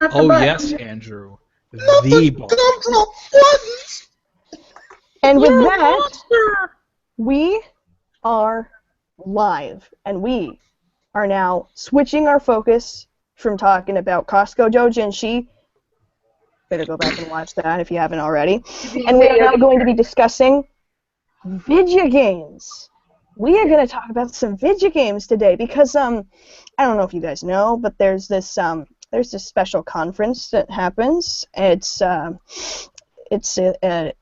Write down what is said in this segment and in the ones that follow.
Not the Oh button. yes, Andrew. Not The the ball. gumdrop buttons. And with You're a that, monster. we are live, and we are now switching our focus from talking about Costco Dojinshi. Better go back and watch that if you haven't already. And we are now going to be discussing video games. We are going to talk about some video games today because I don't know if you guys know, but there's this special conference that happens. It's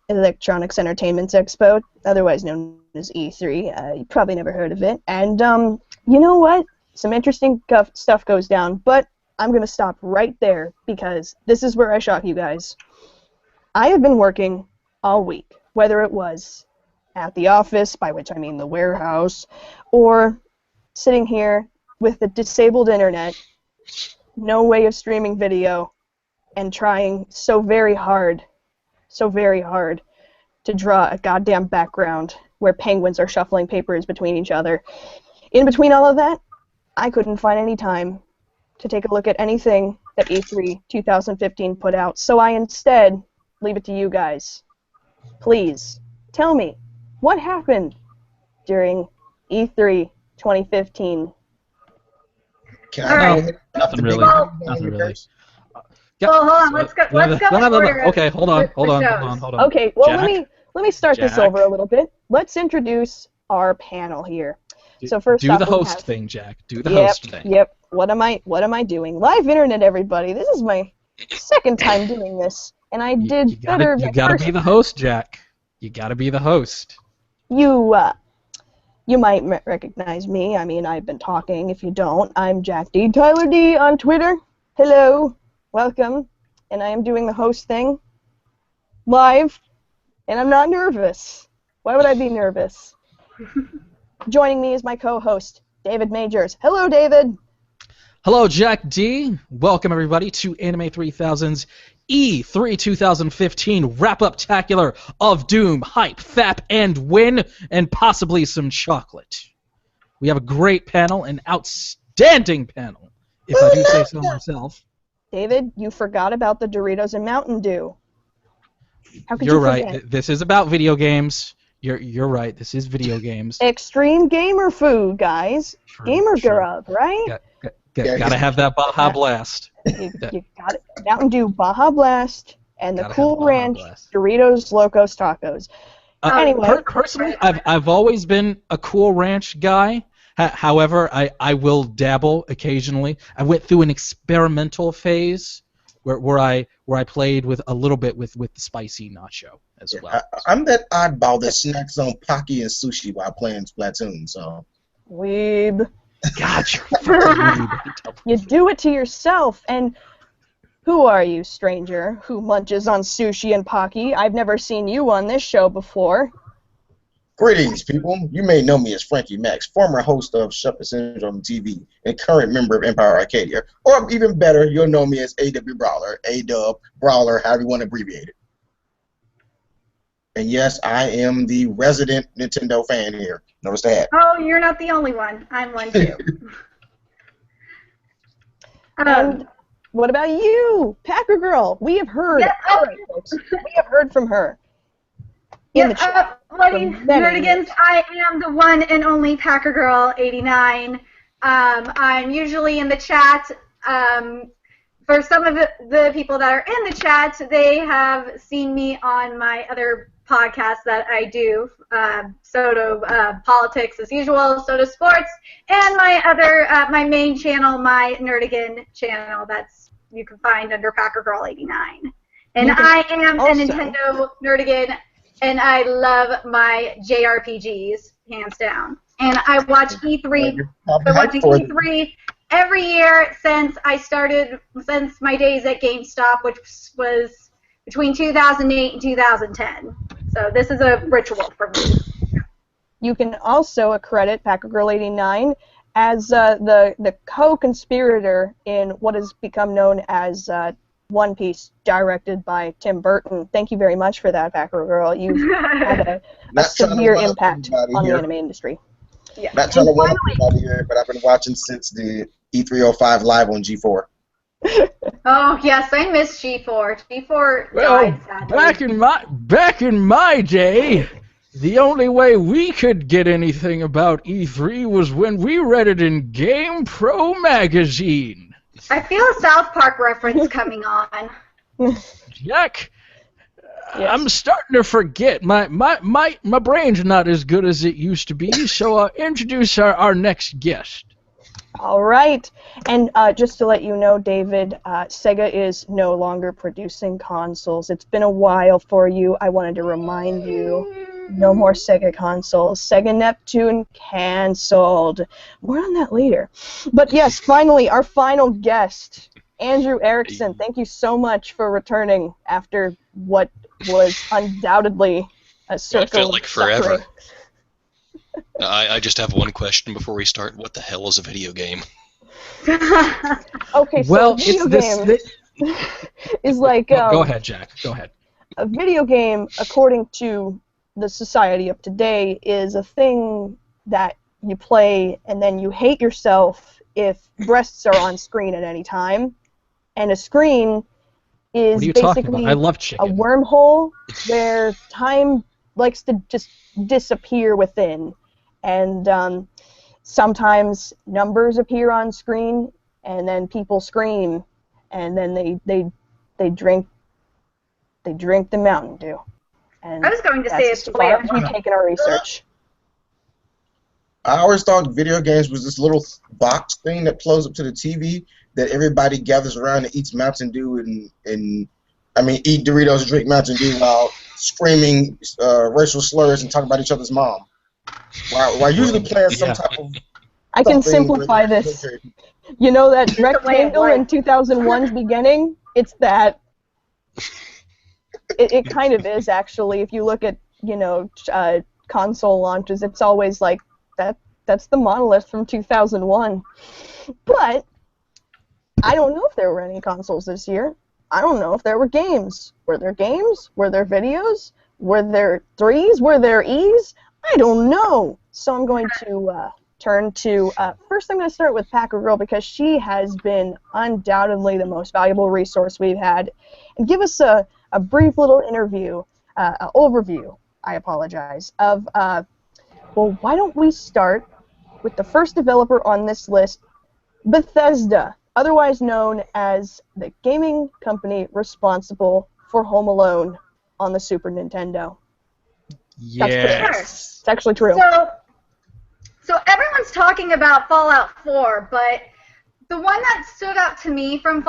Electronic Entertainment Expo, otherwise known as E3. You probably never heard of it. And you know what? Some interesting stuff goes down, but I'm going to stop right there because this is where I shock you guys. I have been working all week, whether it was at the office, by which I mean the warehouse, or sitting here with the disabled internet, no way of streaming video, and trying so very hard to draw a goddamn background where penguins are shuffling papers between each other. In between all of that, I couldn't find any time to take a look at anything that E3 2015 put out, so I instead leave it to you guys. Please, tell me, what happened during E3 2015? Can All right. Nothing really. Nothing really. Yep. Well, hold on. Let's go. Let's go in order. Okay, hold on. Okay, well, Jack? let me start this Jack? over a little bit. Let's introduce our panel here. So first do off, the we host have- thing, Jack. Do the host thing. Yep. What am I doing? Live internet, everybody. This is my second time doing this, and I did better. You gotta be the host, Jack. You gotta be the host. You might recognize me. I mean, I've been talking. If you don't, I'm Jack D. Tyler D. on Twitter. Hello, welcome, and I am doing the host thing live, and I'm not nervous. Why would I be nervous? Joining me is my co-host, David Majors. Hello, David. Hello, Jack D. Welcome, everybody, to Anime 3000's E3 2015 wrap-up-tacular of Doom, Hype, FAP, and Win, and possibly some chocolate. We have a great panel, an outstanding panel, if I do say so myself. David, you forgot about the Doritos and Mountain Dew. How could You're you right. forget? This is about video games. You're right. This is video games. Extreme gamer food, guys. Gamer Grub, right? Gotta have that Baja Blast. You got it. Mountain Dew Baja Blast and the Gotta have Cool Baja Ranch Blast. Doritos Locos Tacos. Anyway. Personally, I've always been a Cool Ranch guy. However, I will dabble occasionally. I went through an experimental phase where I played with a little bit with the spicy nacho as well. I'm that oddball that snacks on Pocky and sushi while playing Splatoon. So. Weeb. God, you're You do it to yourself. And who are you, stranger, who munches on sushi and Pocky? I've never seen you on this show before. Greetings, people. You may know me as Frankie Max, former host of Shuffle Syndrome TV and current member of Empire Arcadia. Or even better, you'll know me as AW Brawler, A-Dub, Brawler, however you want to abbreviate it. And yes, I am the resident Nintendo fan here. Notice that. Oh, you're not the only one. I'm one too. And what about you, Packer Girl? We have heard. Yeah, All right, folks. We have heard from her. In the chat. Ladies, from many Nerdigans, years. I am the one and only Packer Girl 89. I'm usually in the chat. For some of the people that are in the chat, they have seen me on my other podcast that I do, Soto Politics as usual, Soto Sports, and my other, my main channel, my Nerdigan channel. That's you can find under Packer Girl 89. And I am a Nintendo Nerdigan, and I love my JRPGs, hands down. And I watch E3. I'm watching E3 every year since my days at GameStop, which was between 2008 and 2010. So this is a ritual for me. You can also accredit Packer Girl 89 as the co-conspirator in what has become known as One Piece, directed by Tim Burton. Thank you very much for that, Packer Girl. You've had a severe impact on the anime industry. Yeah. Not trying to one up everybody here, but I've been watching since the E305 live on G4. Oh yes, I miss G4. G4 Well, died sadly. back in my day, the only way we could get anything about E3 was when we read it in Game Pro magazine. I feel a South Park reference coming on. Jack, Yes. I'm starting to forget. My brain's not as good as it used to be, so introduce our next guest. All right, and just to let you know, David, Sega is no longer producing consoles. It's been a while for you. I wanted to remind you, no more Sega consoles. Sega Neptune canceled. More on that later. But yes, finally, our final guest, Andrew Erickson. Thank you so much for returning after what was undoubtedly a circle It felt like of suffering. forever. I just have one question before we start. What the hell is a video game? Okay, so Well, a video it's game is like Go ahead, Jack. Go ahead. a video game, according to the society of today, is a thing that you play and then you hate yourself if breasts are on screen at any time. And a screen is What are you talking about? basically I love a chicken. wormhole where time likes to just disappear within. And sometimes numbers appear on screen, and then people scream, and then they drink the Mountain Dew. And I was going to say that's it's as far way as we've taken our research. I always thought video games was this little box thing that plugs up to the TV that everybody gathers around and eats Mountain Dew and eat Doritos and drink Mountain Dew while screaming racial slurs and talking about each other's mom. While usually playing some type of I can something simplify with- this. You know that the way of rectangle in life. 2001's beginning? It's that. It kind of is, actually. If you look at, console launches, it's always like, that's the monolith from 2001. But I don't know if there were any consoles this year. I don't know if there were games. Were there games? Were there videos? Were there 3s? Were there E's? I don't know. So I'm going to turn to, first I'm going to start with Packer Girl because she has been undoubtedly the most valuable resource we've had. And give us a brief little overview, I apologize, of, why don't we start with the first developer on this list, Bethesda, otherwise known as the gaming company responsible for Home Alone on the Super Nintendo. Yes. It's actually true. So everyone's talking about Fallout 4, but the one that stood out to me from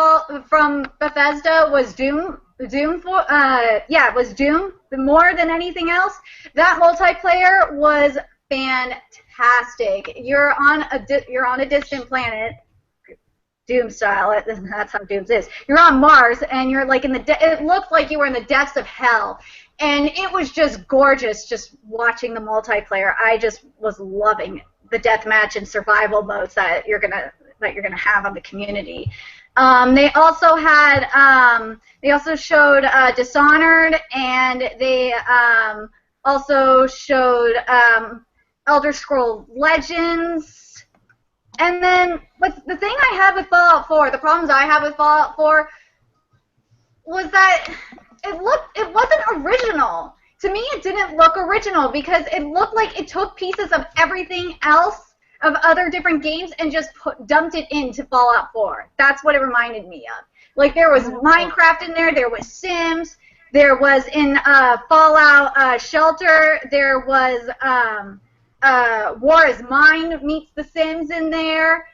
Bethesda was Doom. It was Doom. More than anything else, that multiplayer was fantastic. You're on a distant planet, Doom style. That's how Doom's is. You're on Mars, and you're like it looked like you were in the depths of hell. And it was just gorgeous just watching the multiplayer. I just was loving the deathmatch and survival modes that you're gonna have on the community. They also showed Dishonored, and they also showed Elder Scrolls Legends. And then the thing I had with Fallout 4, the problems I had with Fallout 4 was that it wasn't original. To me, it didn't look original because it looked like it took pieces of everything else of other different games and just dumped it into Fallout 4. That's what it reminded me of. Like, there was Minecraft in there was Sims, there was in Fallout Shelter, there was War is Mine meets The Sims in there.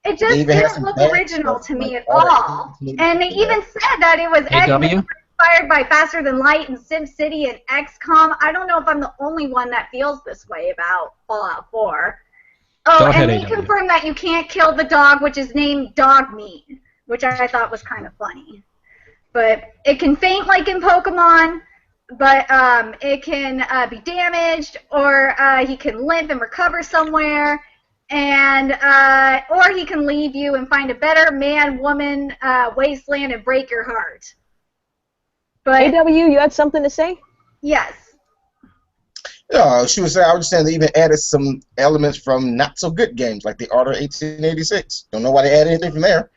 It just didn't look original to me at all. And they even said that it was inspired by Faster Than Light and SimCity and XCOM. I don't know if I'm the only one that feels this way about Fallout 4. Oh, and they confirmed that you can't kill the dog, which is named Dog Meat, which I thought was kind of funny. But it can faint like in Pokemon, but it can be damaged, or he can limp and recover somewhere. And or he can leave you and find a better man, woman, wasteland and break your heart. But AW, you had something to say? Yes. Yeah, she was saying. I was just saying they even added some elements from not so good games like the Order 1886. Don't know why they added anything from there.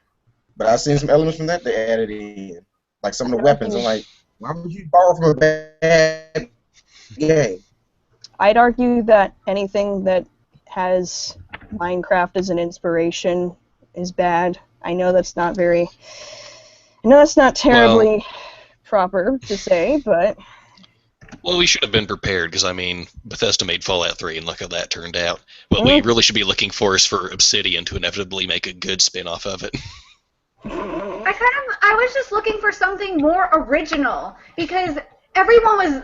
But I've seen some elements from that they added in, like some of the I'd weapons. argue- I'm like, why would you borrow from a bad game? I'd argue that anything that has Minecraft as an inspiration is bad. I know that's not terribly proper to say, but Well, we should have been prepared because, I mean, Bethesda made Fallout 3 and look how that turned out. What we really should be looking for is for Obsidian to inevitably make a good spin-off of it. I was just looking for something more original because everyone was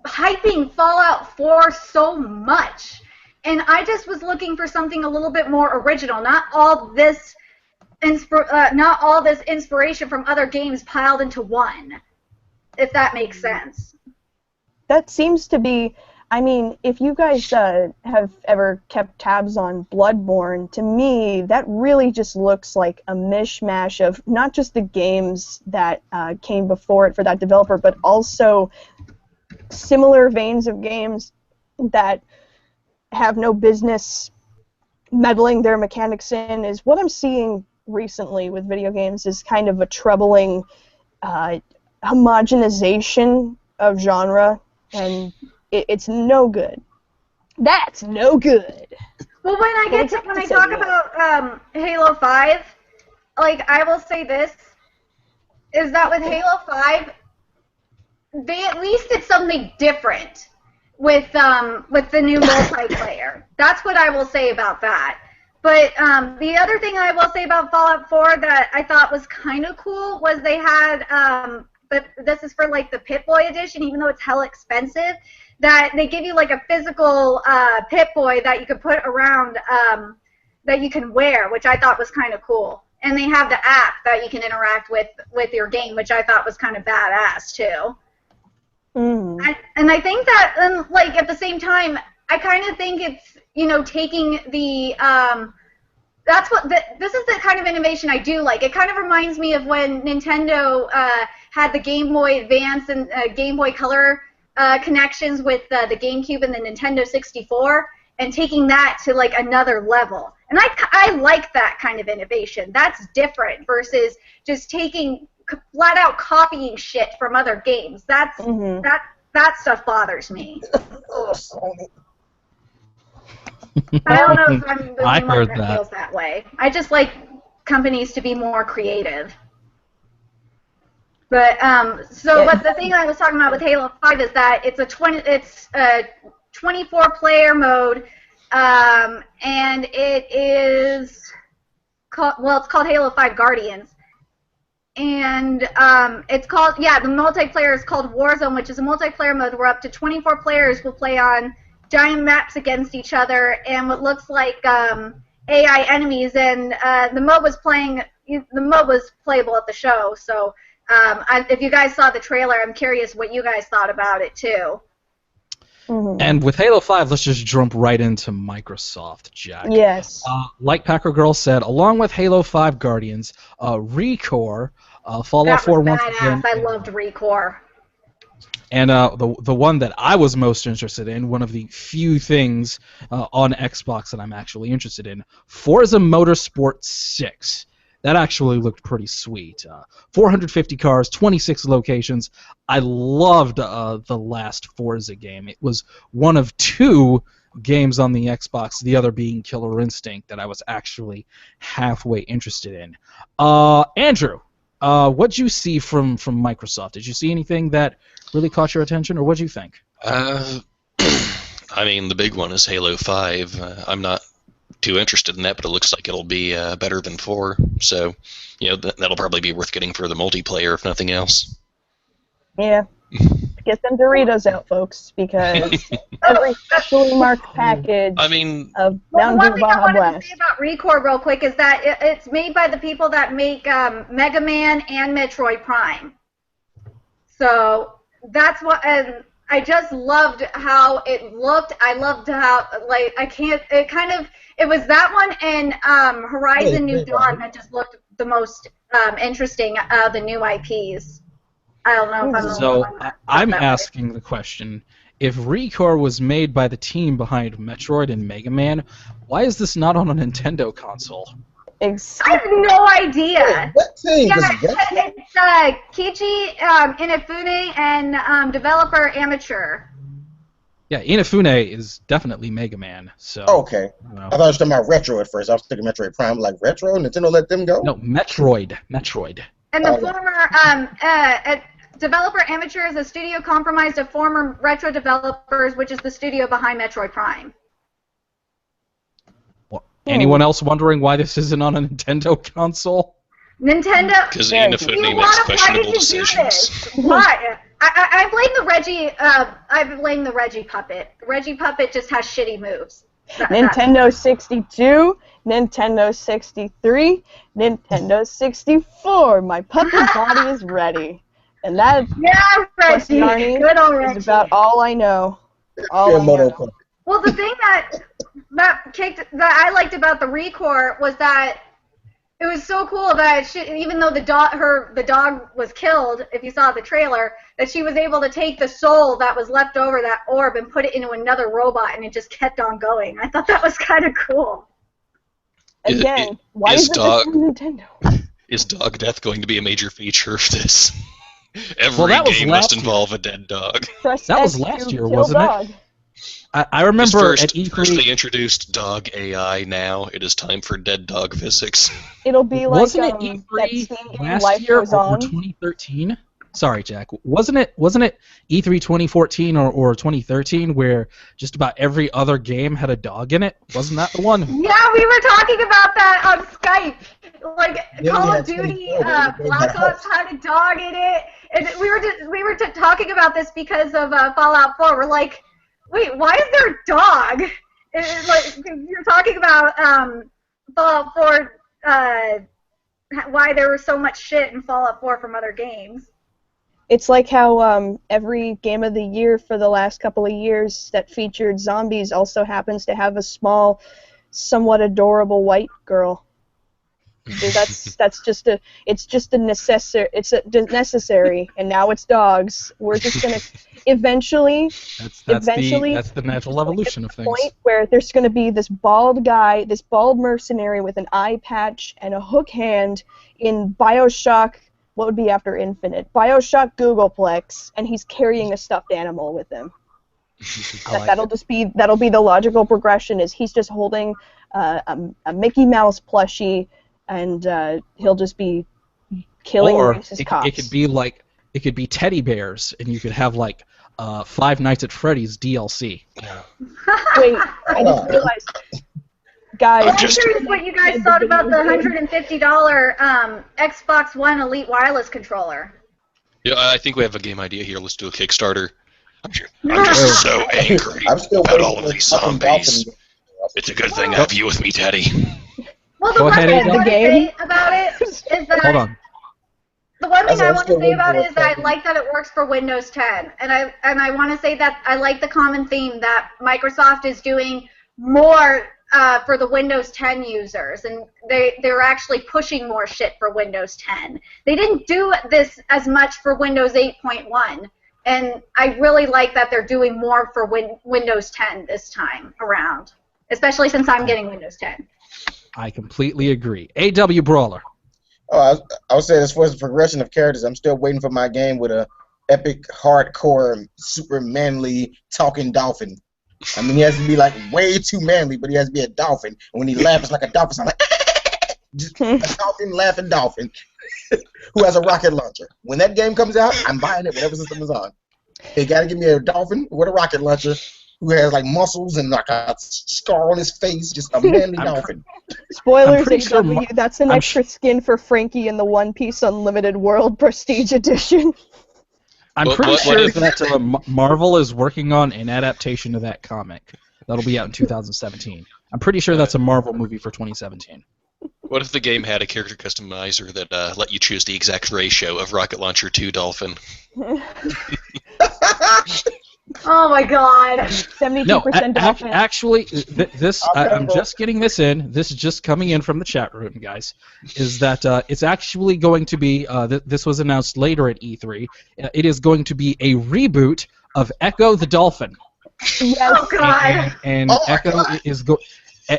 hyping Fallout 4 so much, and I just was looking for something a little bit more original. Not all this inspiration from other games piled into one, if that makes sense. that seems to be. I mean, if you guys have ever kept tabs on Bloodborne, to me, that really just looks like a mishmash of not just the games that came before it for that developer, but also similar veins of games that have no business meddling their mechanics in. Is what I'm seeing recently with video games is kind of a troubling homogenization of genre, and it's no good. That's no good. Well, when I talk about Halo 5, like, I will say this, is that with Halo 5, they at least did something different with the new multiplayer. That's what I will say about that. But the other thing I will say about Fallout 4 that I thought was kind of cool was they had, but this is for like the Pip-Boy edition, even though it's hella expensive, that they give you like a physical Pip-Boy that you could put around, that you can wear, which I thought was kind of cool. And they have the app that you can interact with your game, which I thought was kind of badass too. And I think that, like, at the same time, I kind of think it's, taking the, this is the kind of innovation I do like. It kind of reminds me of when Nintendo had the Game Boy Advance and Game Boy Color connections with the GameCube and the Nintendo 64, and taking that to, like, another level. And I like that kind of innovation. That's different versus just taking flat out copying shit from other games. That stuff bothers me. I don't know if I'm the I only one heard that that. feels that way. I just like companies to be more creative. But but the thing I was talking about with Halo 5 is that it's a 24-player mode, and it is it's called Halo 5 Guardians. And it's called, the multiplayer is called Warzone, which is a multiplayer mode where up to 24 players will play on giant maps against each other and what looks like AI enemies. And the mode was playable at the show. So if you guys saw the trailer, I'm curious what you guys thought about it too. And with Halo 5, let's just jump right into Microsoft, Jack. Yes. Like Packer Girl said, along with Halo 5 Guardians, Recore, Fallout 4 once again. I loved Recore. And the one that I was most interested in, one of the few things on Xbox that I'm actually interested in, Forza Motorsport 6. That actually looked pretty sweet. 450 cars, 26 locations. I loved the last Forza game. It was one of two games on the Xbox, the other being Killer Instinct, that I was actually halfway interested in. Andrew, what'd you see from Microsoft? Did you see anything that really caught your attention, or what'd you think? I mean, the big one is Halo 5. I'm not too interested in that, but it looks like it'll be better than 4. So, that'll probably be worth getting for the multiplayer, if nothing else. Yeah. Get them Doritos out, folks, because every specially marked package of Mountain Dew Baja One thing I wanted to Blast. say about Recore real quick is that it's made by the people that make Mega Man and Metroid Prime. So that's what, and I just loved how it looked. I loved how, like, it was that one and Horizon New Dawn that just looked the most interesting of the new IPs. I don't know if I'm the only So one that I'm felt that way. asking the question, if Recore was made by the team behind Metroid and Mega Man, why is this not on a Nintendo console? I have no idea. Wait, what team? Yeah, 'Cause retro- it's Kichi Inafune and developer amateur. Yeah, Inafune is definitely Mega Man. So. Okay. I don't know. I thought you were talking about retro at first. I was thinking Metroid Prime. Like retro, Nintendo let them go. No, Metroid. And the Oh. former developer amateur is a studio comprised of former retro developers, which is the studio behind Metroid Prime. Well, anyone else wondering why this isn't on a Nintendo console? Nintendo. Because Yeah. Inafune Why makes did questionable you do decisions. this? Why? I blame the Reggie. I blame the Reggie puppet. The Reggie puppet just has shitty moves. Nintendo 62, Nintendo 63, Nintendo 64. My puppet body is ready. And that, Yeah, Reggie. Yarny, Good old is Reggie. about all I know. All I Moto know. Club. Well, the thing that I liked about the Recore was that it was so cool that even though the dog was killed, if you saw the trailer, that she was able to take the soul that was left over that orb and put it into another robot, and it just kept on going. I thought that was kind of cool. Again, why is is it just dog- on Nintendo? Is dog death going to be a major feature of this? Every Well, that was game last must involve a dead dog. Press That was X last to year, kill wasn't it? dog. I remember First, at E3. first they introduced dog AI. Now it is time for dead dog physics. It'll be like Wasn't it that E3 Steam game last Life year Goes or On. 2013? Sorry, Jack. Wasn't it E3 2014 or 2013 where just about every other game had a dog in it? Wasn't that the one? Yeah, we were talking about that on Skype. Like Yeah, Call yeah, of Duty, 24, Black Ops had a dog in it, and we were talking about this because of Fallout 4. We're like, wait, why is there a dog? It's like you're talking about Fallout 4, why there was so much shit in Fallout 4 from other games. It's like how every game of the year for the last couple of years that featured zombies also happens to have a small, somewhat adorable white girl. That's just a necessary, and now it's dogs. We're just gonna eventually That's the natural evolution of things. point where there's gonna be this bald guy, this bald mercenary with an eye patch and a hook hand in BioShock. What would be after Infinite? BioShock Googleplex, and he's carrying a stuffed animal with him. That'll be the logical progression. Is he's just holding a Mickey Mouse plushie, and he'll just be killing racist cops. It could be teddy bears, and you could have like Five Nights at Freddy's DLC. Wait, I just realized, guys. I'm curious what you guys thought about the $150 Xbox One Elite wireless controller. Yeah, I think we have a game idea here. Let's do a Kickstarter. I'm just so angry I'm still about waiting all for of the these fucking zombies. Dolphin. It's a good thing I have you with me, Teddy. Well, Go ahead, thing I Ada. want to say about it is that Hold on. the one thing I'm I want to still say about waiting it for is a I second. like that it works for Windows 10, and I want to say that I like the common theme that Microsoft is doing more for the Windows 10 users, and they're actually pushing more shit for Windows 10. They didn't do this as much for Windows 8.1, and I really like that they're doing more for Windows 10 this time around, especially since I'm getting Windows 10. I completely agree. AW Brawler. Oh, I was saying as far as the progression of characters, I'm still waiting for my game with a epic, hardcore, super manly talking dolphin. I mean, he has to be like way too manly, but he has to be a dolphin. And when he laughs, it's like a dolphin. So I'm like, just a dolphin laughing dolphin who has a rocket launcher. When that game comes out, I'm buying it, whatever system is on. They gotta give me a dolphin with a rocket launcher who has like muscles and like a scar on his face, just a manly dolphin. Spoilers, I'm pretty sure AW, that's an extra skin for Frankie in the One Piece Unlimited World Prestige Edition. I'm What- pretty what sure if- that Marvel is working on an adaptation of that comic. That'll be out in 2017. I'm pretty sure that's a Marvel movie for 2017. What if the game had a character customizer that let you choose the exact ratio of rocket launcher to dolphin? Oh my god. 72% No, dolphin. actually, I'm go. just getting this in. This is just coming in from the chat room, guys. Is that it's actually going to be? This was announced later at E3. It is going to be a reboot of Echo the Dolphin, Oh god. and Oh my Echo God.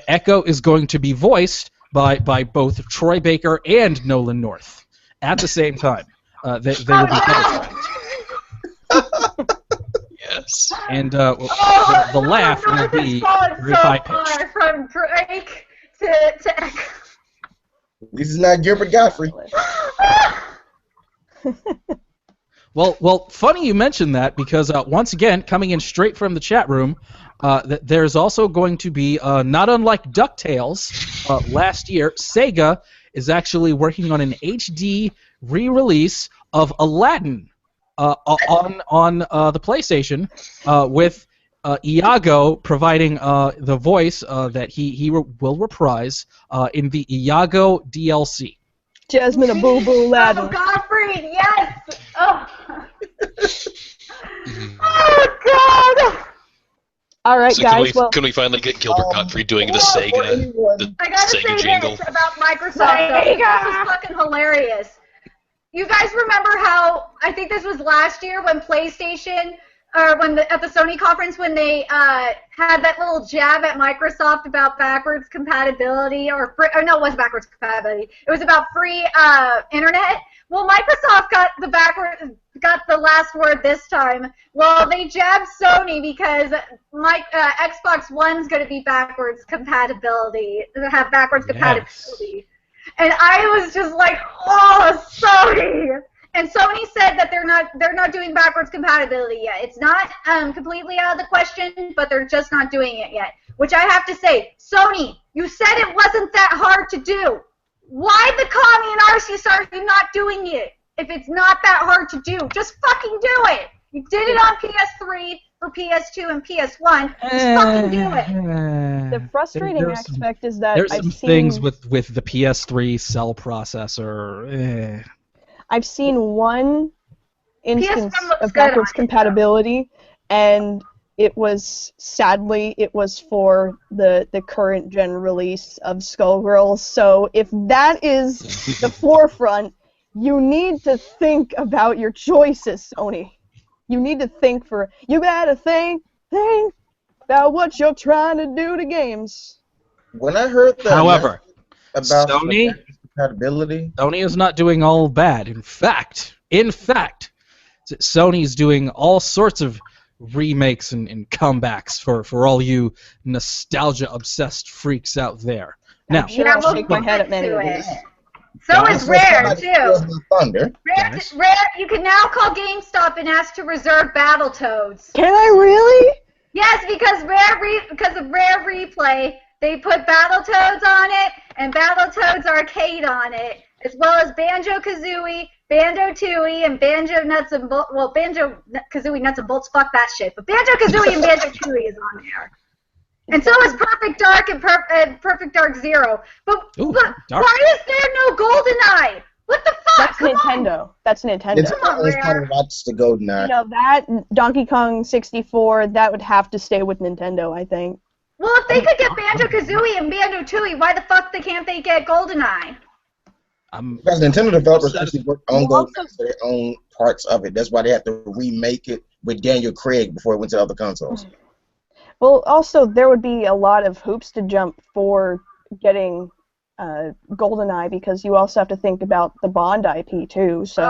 Echo is going to be voiced by both Troy Baker and Nolan North at the same time. They will be televised. Yes. And the laugh will be very high pitched. From Drake to Echo. This is not Gilbert Godfrey. Well, funny you mentioned that because once again, coming in straight from the chat room, there's also going to be, not unlike DuckTales, last year, Sega is actually working on an HD re-release of Aladdin on the PlayStation with Iago providing the voice that he will reprise in the Iago DLC. Jasmine, a boo-boo Aladdin. Oh, Godfrey, yes! Oh. Oh, God! All right, So guys. can we finally get Gilbert Gottfried doing the Sega I gotta Sega say jingle? this about Microsoft, though. This is fucking hilarious. You guys remember how, I think this was last year when PlayStation, or at the Sony conference when they had that little jab at Microsoft about backwards compatibility, or no, it wasn't backwards compatibility. It was about free internet. Well, Microsoft got the last word this time. Well, they jabbed Sony because Xbox One's going to be backwards compatibility, have backwards compatibility. And I was just like, oh, Sony! And Sony said that they're not doing backwards compatibility yet. It's not completely out of the question, but they're just not doing it yet. Which I have to say, Sony, you said it wasn't that hard to do. Why the commie and RC are you not doing it? If it's not that hard to do, just fucking do it. You did it on PS3 for PS2 and PS1. Just fucking do it. The frustrating aspect is that there's I've some seen things with the PS3 cell processor. I've seen one instance PS1 looks of good backwards on it, compatibility, and it was for the current gen release of Skullgirls. So if that is the forefront, you need to think about your choices, Sony. You need to think you gotta think about what you're trying to do to games. When I heard that, However, about Sony compatibility, Sony is not doing all bad. In fact, Sony's doing all sorts of remakes and comebacks for all you nostalgia-obsessed freaks out there. Now, Sure, Yeah, I'll we'll shake my head at many to of it. these. So is Rare, too. Thunder. Rare, you can now call GameStop and ask to reserve Battletoads. Can I really? Yes, because of Rare Replay, they put Battletoads on it and Battletoads Arcade on it, as well as Banjo-Kazooie, Banjo-Tooie, and Banjo Nuts and Bolts. Well, Banjo-Kazooie Nuts and Bolts, fuck that shit. But Banjo-Kazooie and Banjo-Tooie is on there. And so is Perfect Dark and Perfect Dark Zero. But Ooh, why Dark. is there no GoldenEye? What the fuck? That's Come Nintendo. on. That's Nintendo. Nintendo is kind of watched the GoldenEye. You know, that, Donkey Kong 64, that would have to stay with Nintendo, I think. Well, if they could get Banjo-Kazooie and Banjo-Tooie, why the fuck can't they get GoldenEye? Because Nintendo developers actually work on GoldenEye for their own parts of it. That's why they have to remake it with Daniel Craig before it went to other consoles. Well, also, there would be a lot of hoops to jump for getting GoldenEye, because you also have to think about the Bond IP, too. So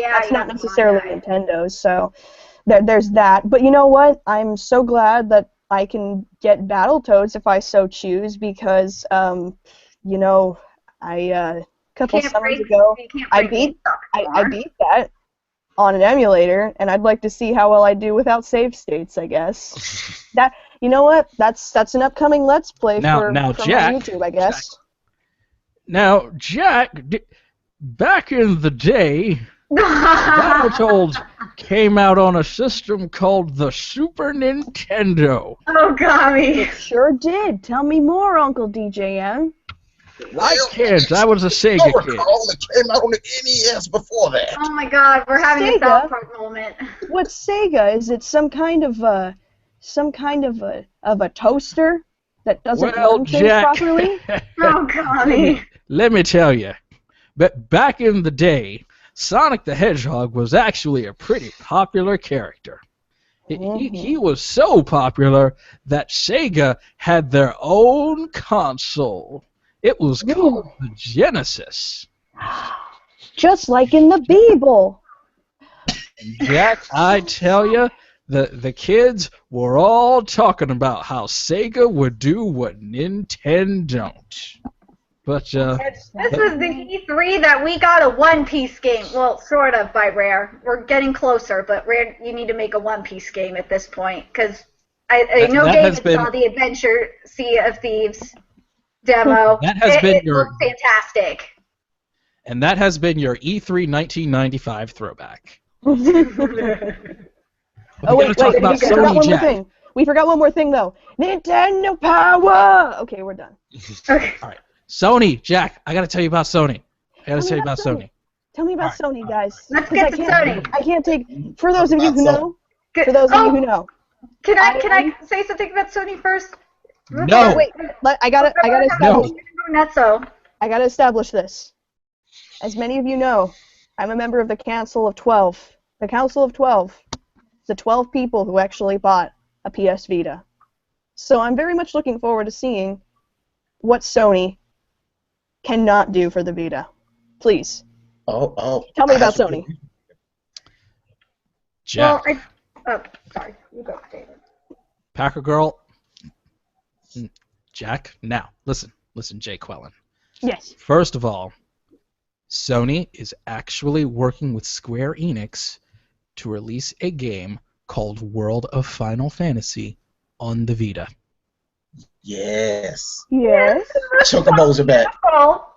that's not necessarily Nintendo. So there's that. But you know what? I'm so glad that I can get Battletoads if I so choose, because, you know, a couple summers ago, I beat that on an emulator, and I'd like to see how well I do without save states, I guess. You know what? That's an upcoming Let's Play for Jack, my YouTube, I guess. Now, Jack, back in the day, Battletoads came out on a system called the Super Nintendo. Oh, golly. It sure did. Tell me more, Uncle DJM. I can't. I was a Sega kid. It came out on the NES before that. Oh my God, we're having a South Park moment. What's Sega? Is it some kind of a toaster that doesn't run things properly? Oh, golly. Let me tell you, but back in the day, Sonic the Hedgehog was actually a pretty popular character. He was so popular that Sega had their own console. It was called the Genesis. Just like in the Bible. Jack, I tell you, the kids were all talking about how Sega would do what Nintendo don't. But This was the E3 that we got a One Piece game. Well, sort of by Rare. We're getting closer, but Rare, you need to make a One Piece game at this point because I know David saw the Adventure Sea of Thieves demo. That has been your looked fantastic. And that has been your E3 1995 throwback. Oh wait, we forgot one more thing. We forgot one more thing though. Nintendo Power. Okay, we're done. Okay. All right. Sony, Jack, I gotta tell you about Sony. I gotta tell you about Sony. Tell me about Sony, guys. Let's get to Sony. I can't take. For those of you who know. For those of you who know. Can I say something about Sony first? No. Wait. I gotta establish. No. I gotta establish this. As many of you know, I'm a member of the Council of 12. The Council of 12. It's the 12 people who actually bought a PS Vita. So I'm very much looking forward to seeing what Sony cannot do for the Vita. Please. Oh. Tell me about Sony. Jack. Sorry. You go, David. Packer Girl. Jack, now, listen, Jay Quellen. Yes. First of all, Sony is actually working with Square Enix to release a game called World of Final Fantasy on the Vita. Yes. Yes. Chocobos are back.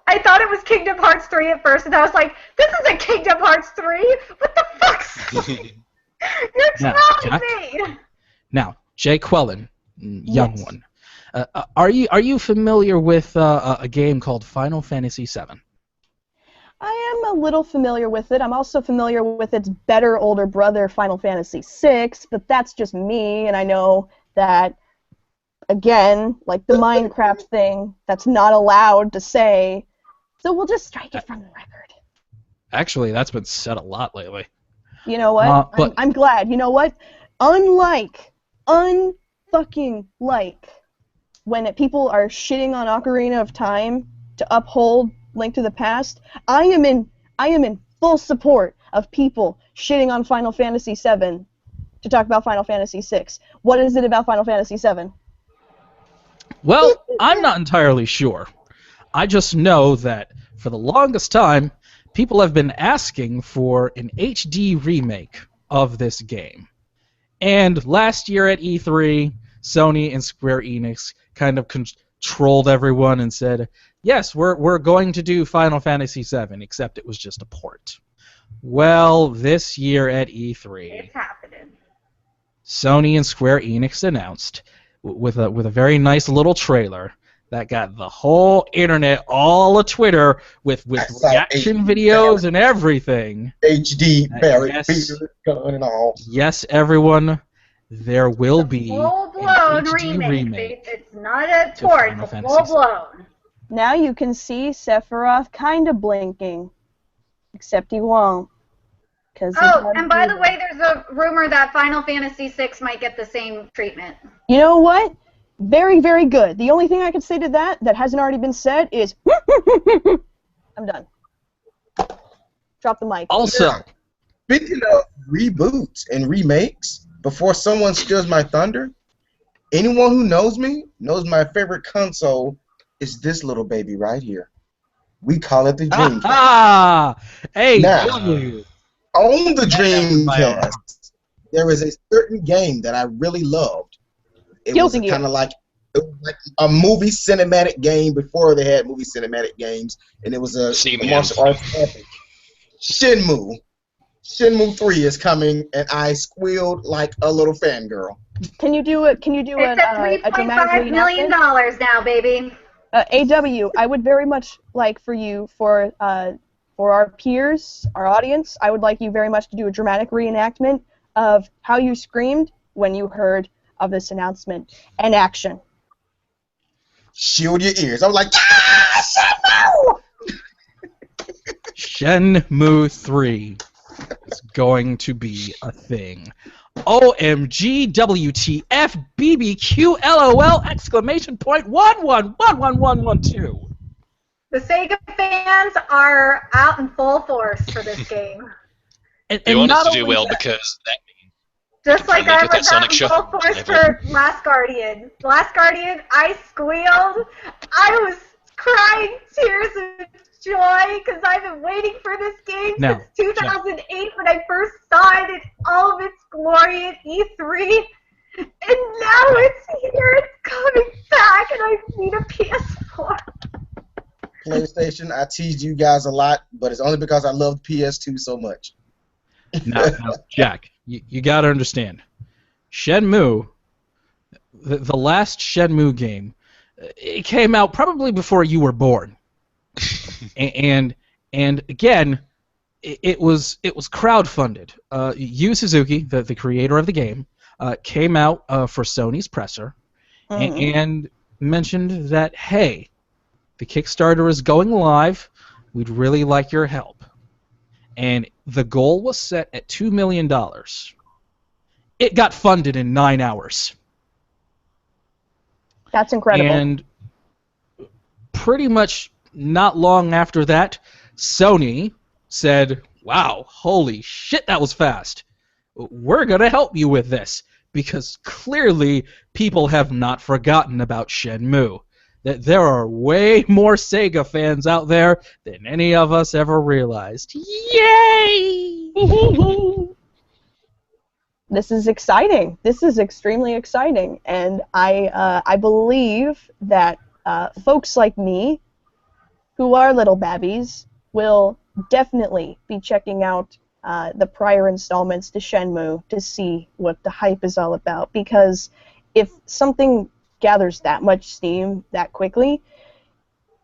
I thought it was Kingdom Hearts 3 at first, and I was like, this isn't Kingdom Hearts 3! What the fuck? You're telling me! Now, Jay Quellen, young Yes. one, are you familiar with a game called Final Fantasy VII? I am a little familiar with it. I'm also familiar with its better older brother, Final Fantasy VI, but that's just me, and I know that, again, like the Minecraft thing, that's not allowed to say, so we'll just strike it from the record. Actually, that's been said a lot lately. You know what? But I'm glad. You know what? Unfucking like, when people are shitting on Ocarina of Time to uphold Link to the Past, I am in full support of people shitting on Final Fantasy VII to talk about Final Fantasy VI. What is it about Final Fantasy VII? Well, I'm not entirely sure. I just know that for the longest time, people have been asking for an HD remake of this game. And last year at E3, Sony and Square Enix kind of controlled everyone and said, yes, we're going to do Final Fantasy VII, except it was just a port. Well, this year at E3, It's happening. Sony and Square Enix announced, with a very nice little trailer, that got the whole internet all a Twitter with reaction videos and everything. HD Barrett Yes. Beard gun and all. Yes, everyone, there will be Full-blown an HD remake. It's not a to port, Final it's Fantasy full-blown. Now you can see Sephiroth kind of blinking, except he won't. Oh, and by the way, there's a rumor that Final Fantasy VI might get the same treatment. You know what? Very, very good. The only thing I could say to that hasn't already been said is I'm done. Drop the mic. Also, Speaking of reboots and remakes, before someone steals my thunder, anyone who knows me knows my favorite console is this little baby right here. We call it the Dreamcast. Hey, Now, W. on the Dreamcast, there is a certain game that I really loved. It was kind of like a movie cinematic game before they had movie cinematic games, and it was a martial arts epic. Shenmue. Shenmue 3 is coming, and I squealed like a little fangirl. Can you do it? It's at $3.5 million now, baby. AW, I would very much like for you, for our peers, our audience, I would like you very much to do a dramatic reenactment of how you screamed when you heard of this announcement and action. Shield your ears. I was like, ah, Shenmue! Shenmue 3 is going to be a thing. OMG, WTF, BBQ, LOL, exclamation point, 11111112. The Sega fans are out in full force for this game. They want us not to do only well that- because that means Just like finally I get that was out Sonic in Shuffle full force level. for Last Guardian. Last Guardian, I squealed. I was crying tears of joy because I've been waiting for this game Now, since 2008 when I first saw it in all of its glory at E3. And now it's here, it's coming back, and I need a PS4. PlayStation, I teased you guys a lot, but it's only because I love PS2 so much. Now, Jack, you got to understand. Shenmue, the last Shenmue game, it came out probably before you were born. and again, it was crowdfunded. Yu Suzuki, the creator of the game, came out for Sony's presser and mentioned that, hey, the Kickstarter is going live. We'd really like your help. And the goal was set at $2 million. It got funded in 9 hours. That's incredible. And pretty much not long after that, Sony said, wow, holy shit, that was fast. We're going to help you with this. Because clearly people have not forgotten about Shenmue. That there are way more Sega fans out there than any of us ever realized. Yay! This is exciting. This is extremely exciting, and I believe that folks like me, who are little babbies, will definitely be checking out the prior installments to Shenmue to see what the hype is all about. Because if something gathers that much steam that quickly,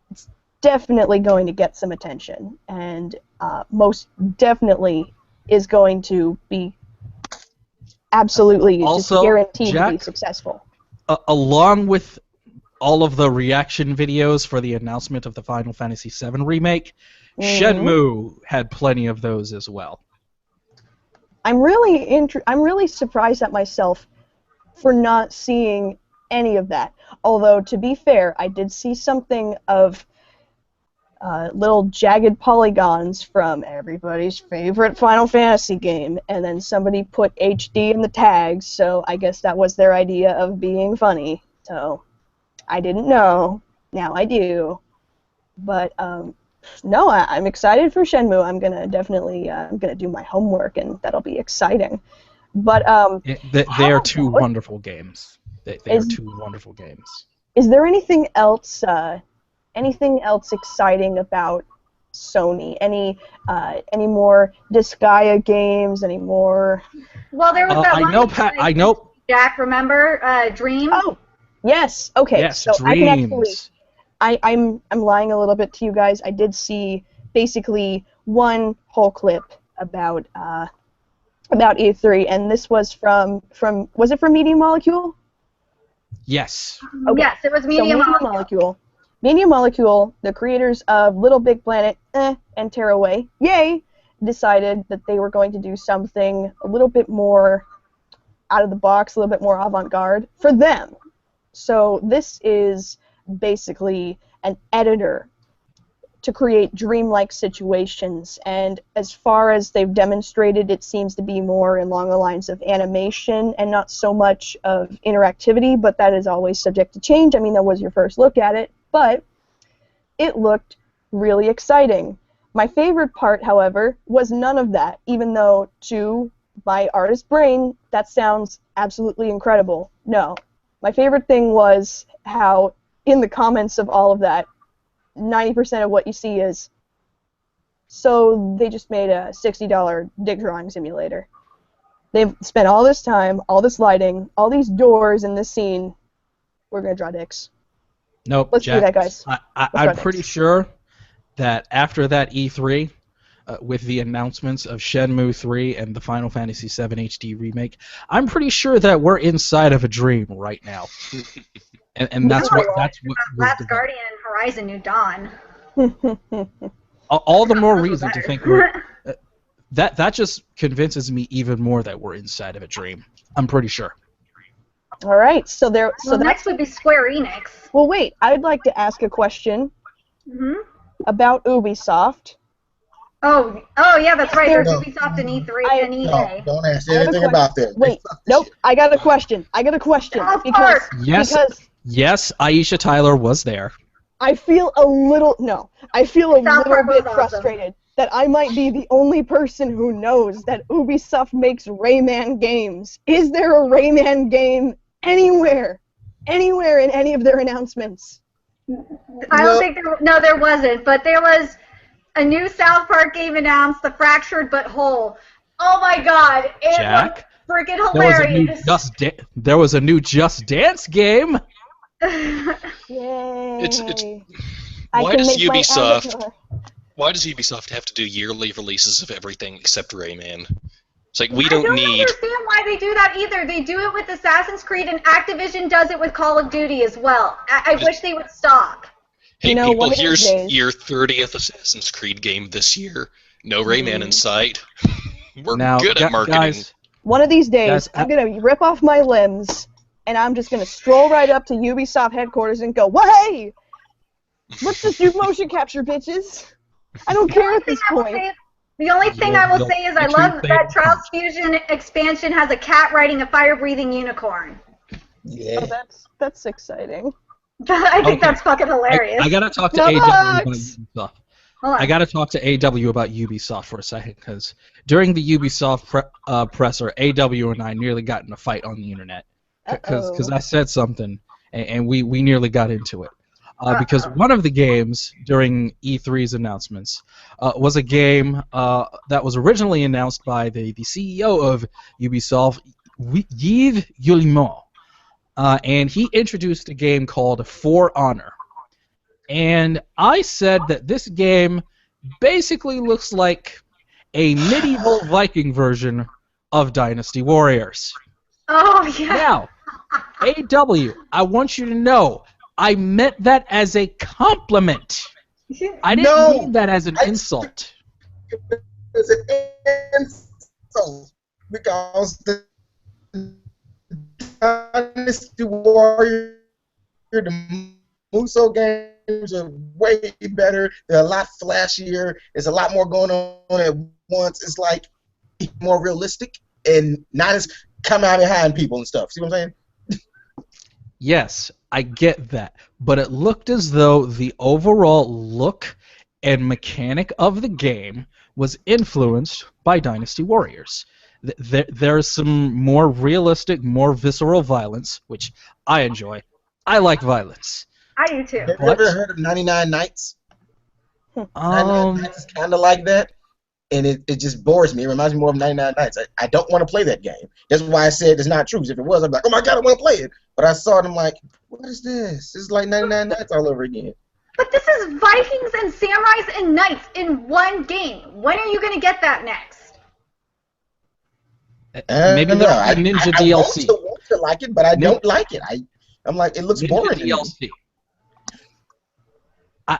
it's definitely going to get some attention, and most definitely is going to be absolutely Also, just guaranteed Jack, to be successful. Along with all of the reaction videos for the announcement of the Final Fantasy VII Remake, Shenmue had plenty of those as well. I'm really surprised at myself for not seeing any of that. Although, to be fair, I did see something of little jagged polygons from everybody's favorite Final Fantasy game, and then somebody put HD in the tags, so I guess that was their idea of being funny. So, I didn't know. Now I do. But, no, I'm excited for Shenmue. I'm gonna definitely I'm gonna do my homework, and that'll be exciting. But They are two wonderful games. They are two wonderful games. Is there anything else exciting about Sony? Any more Disgaea games? Any more? Well, there was that I one know, game I know. Jack, remember Dream? Oh, yes. Okay. Yes, so Dreams. I can actually. I'm lying a little bit to you guys. I did see basically one whole clip about E3, and this was from was it from Media Molecule? Yes. Okay. Yes, it was So Media Media Molecule. Molecule. Media Molecule, the creators of Little Big Planet and Tearaway, yay, decided that they were going to do something a little bit more out of the box, a little bit more avant-garde for them. So this is basically an editor to create dreamlike situations, and as far as they've demonstrated, it seems to be more along the lines of animation and not so much of interactivity, but that is always subject to change. I mean, that was your first look at it, but it looked really exciting. My favorite part, however, was none of that, even though to my artist brain, that sounds absolutely incredible. No. My favorite thing was how in the comments of all of that, 90% of what you see is, so they just made a $60 dick drawing simulator. They've spent all this time, all this lighting, all these doors in this scene. We're going to draw dicks. Nope, Let's Jack, do that, guys. I'm pretty sure that after that E3, with the announcements of Shenmue 3 and the Final Fantasy VII HD remake, I'm pretty sure that we're inside of a dream right now. And that's what Last Guardian and Horizon New Dawn. all the more reason to think that just convinces me even more that we're inside of a dream. I'm pretty sure. All right, so Next would be Square Enix. Well, wait. I'd like to ask a question. Mm-hmm. about Ubisoft. Oh, yeah, that's right. There's No. Ubisoft and E3 I- and EA. No, don't ask I have a anything question. about that. They Wait, fucked the nope. shit. I got a question. South because Park. Yes, because yes, Aisha Tyler was there. I feel a little South Park was bit awesome. frustrated that I might be the only person who knows that Ubisoft makes Rayman games. Is there a Rayman game anywhere in any of their announcements? I don't think there wasn't, but there was a new South Park game announced, The Fractured But Whole. Oh my god, it Jack, was freaking There was a new hilarious. there was a new Just Dance game. Yay! It's I why can does make my Ubisoft avatar. why does Ubisoft have to do yearly releases of everything except Rayman? It's like we I don't don't need. understand why they do that either. They do it with Assassin's Creed, and Activision does it with Call of Duty as well. I wish they would stop. Hey You know, people, one of these here's days- your 30th Assassin's Creed game this year. No Rayman in sight. We're Now, good at marketing. guys, One of these days, Guys, I'm gonna rip off my limbs, and I'm just gonna stroll right up to Ubisoft headquarters and go, "Well, hey, let's just do motion capture, bitches." I don't care at this point. The only thing I will say is I you'll love treat that Fable Trials Fusion expansion has a cat riding a fire-breathing unicorn. Yeah. Oh, that's exciting. I think Okay. that's fucking hilarious. I gotta talk to Nuts! AW about Ubisoft. Hold on. I gotta talk to AW about Ubisoft for a second, because during the Ubisoft presser, AW and I nearly got in a fight on the internet. Because I said something, and we nearly got into it. Because one of the games during E3's announcements was a game that was originally announced by the CEO of Ubisoft, Yves Guillemot. And he introduced a game called For Honor. And I said that this game basically looks like a medieval Viking version of Dynasty Warriors. Oh, yeah. Now, AW, I want you to know, I meant that as a compliment. I didn't No, mean that as an insult. It's an insult because the Dynasty Warrior, the Muso games are way better. They're a lot flashier. There's a lot more going on at once. It's like more realistic and not as come out behind people and stuff. See what I'm saying? Yes, I get that. But it looked as though the overall look and mechanic of the game was influenced by Dynasty Warriors. There's some more realistic, more visceral violence, which I enjoy. I like violence. I do too. Have you What? ever heard of 99 Nights? 99 Nights is kind of like that, and it just bores me. It reminds me more of 99 Nights. I don't want to play that game. That's why I said it's not true. 'Cause if it was, I'd be like, oh my god, I want to play it. But I saw it, I'm like, what is this? This is like 99 Nights all over again. But this is Vikings and samurais and knights in one game. When are you going to get that next? Maybe no, there'll be Ninja I DLC. want to like it, but I don't like it. I'm like, it looks Ninja boring to me. DLC.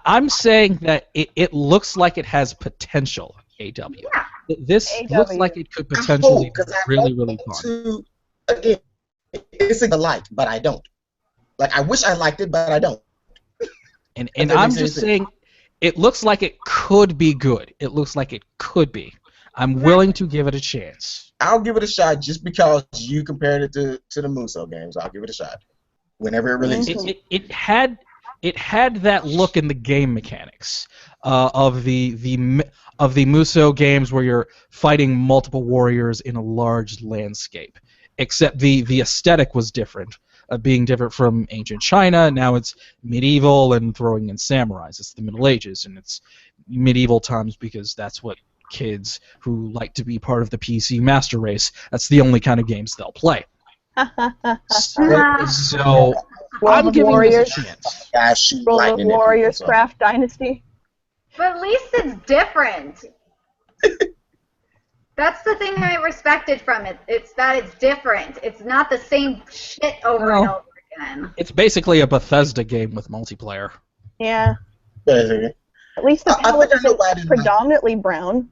I'm saying that it looks like it has potential, AW. Yeah. This AW. looks like it could I potentially hope, 'cause be I really, want really fun. to, again, it's a like, but I don't. Like, I wish I liked it, but I don't. And that I'm makes just any saying, it looks like it could be good. It looks like it could be. I'm willing to give it a chance. I'll give it a shot just because you compared it to the Muso games. I'll give it a shot whenever it releases. It had that look in the game mechanics of the Muso games where you're fighting multiple warriors in a large landscape. Except the aesthetic was different, being different from ancient China. Now it's medieval and throwing in samurais. It's the Middle Ages, and it's medieval times because that's what kids who like to be part of the PC master race, that's the only kind of games they'll play. So World I'm of giving Warriors, this a chance. Guys shoot World of lightning at Warriors, people, so. Craft Dynasty. But at least it's different. That's the thing I respected from it. It's that it's different. It's not the same shit over and Well, over again. It's basically a Bethesda game with multiplayer. Yeah. Basically. At least the I palette think I know why I isn't didn't like it. predominantly brown.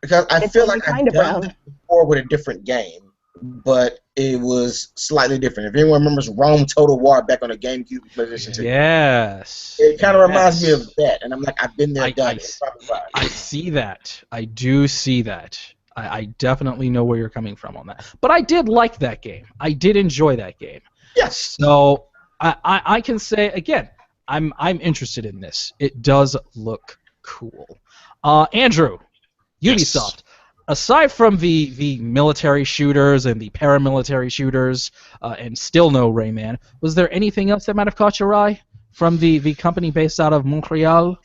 Because I It's feel only like I've kinda done brown. that before with a different game, but it was slightly different. If anyone remembers Rome Total War back on the GameCube PlayStation 2, Yes. it kind of reminds me Yes. of that. And I'm like, I've been there, done it. It's probably right. I see that. I do see that. I definitely know where you're coming from on that. But I did like that game. I did enjoy that game. Yes. So I can say again, I'm interested in this. It does look cool. Andrew, Ubisoft. Yes. Aside from the military shooters and the paramilitary shooters, and still no Rayman, was there anything else that might have caught your eye from the company based out of Montreal?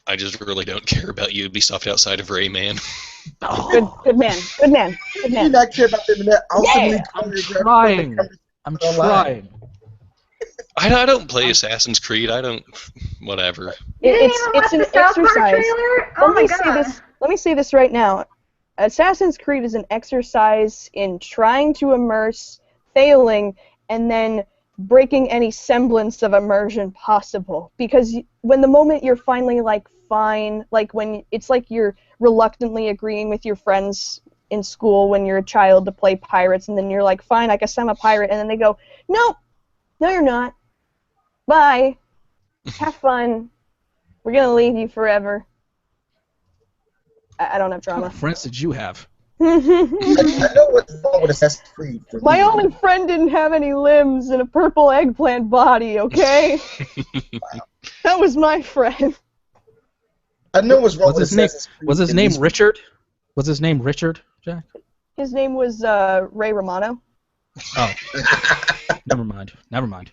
I just really don't care about Ubisoft outside of Rayman. Good man. Good man. Good Do you man. not care about them in that awesomely I'm trying. I don't play Assassin's Creed. I don't. Whatever. You didn't It's even watch an the South Park exercise. trailer? Oh my god. Let me say this right now. Assassin's Creed is an exercise in trying to immerse, failing, and then breaking any semblance of immersion possible. Because when the moment you're finally like fine, like when it's like you're reluctantly agreeing with your friends in school when you're a child to play pirates, and then you're like, fine, I guess I'm a pirate, and then they go, no, you're not. Bye. Have fun. We're gonna leave you forever. I don't have What kind drama. of friends did you have? I know what's wrong with Assassin's Creed. For My me. only friend didn't have any limbs and a purple eggplant body, okay? That was my friend. I know what's wrong Was with his name Assassin's Creed. was his in name this- Richard? Was his name Richard, Jack? His name was Ray Romano. Oh. Never mind.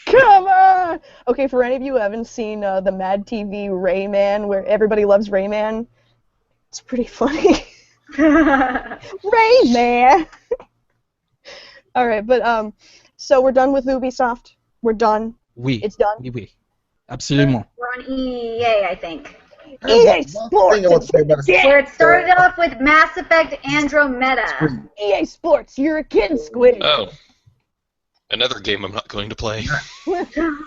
Come on! Okay, for any of you who haven't seen the Mad TV Rayman, where everybody loves Rayman, it's pretty funny. Rayman! Alright, but so we're done with Ubisoft. We're done. Oui. It's done. Oui. Absolument. We're on EA, I think. EA One Sports! thing I want to say about Assassin's Where it started off with Mass Effect Andromeda. Creed. EA Sports, you're a kid, Squid. Oh. Another game I'm not going to play.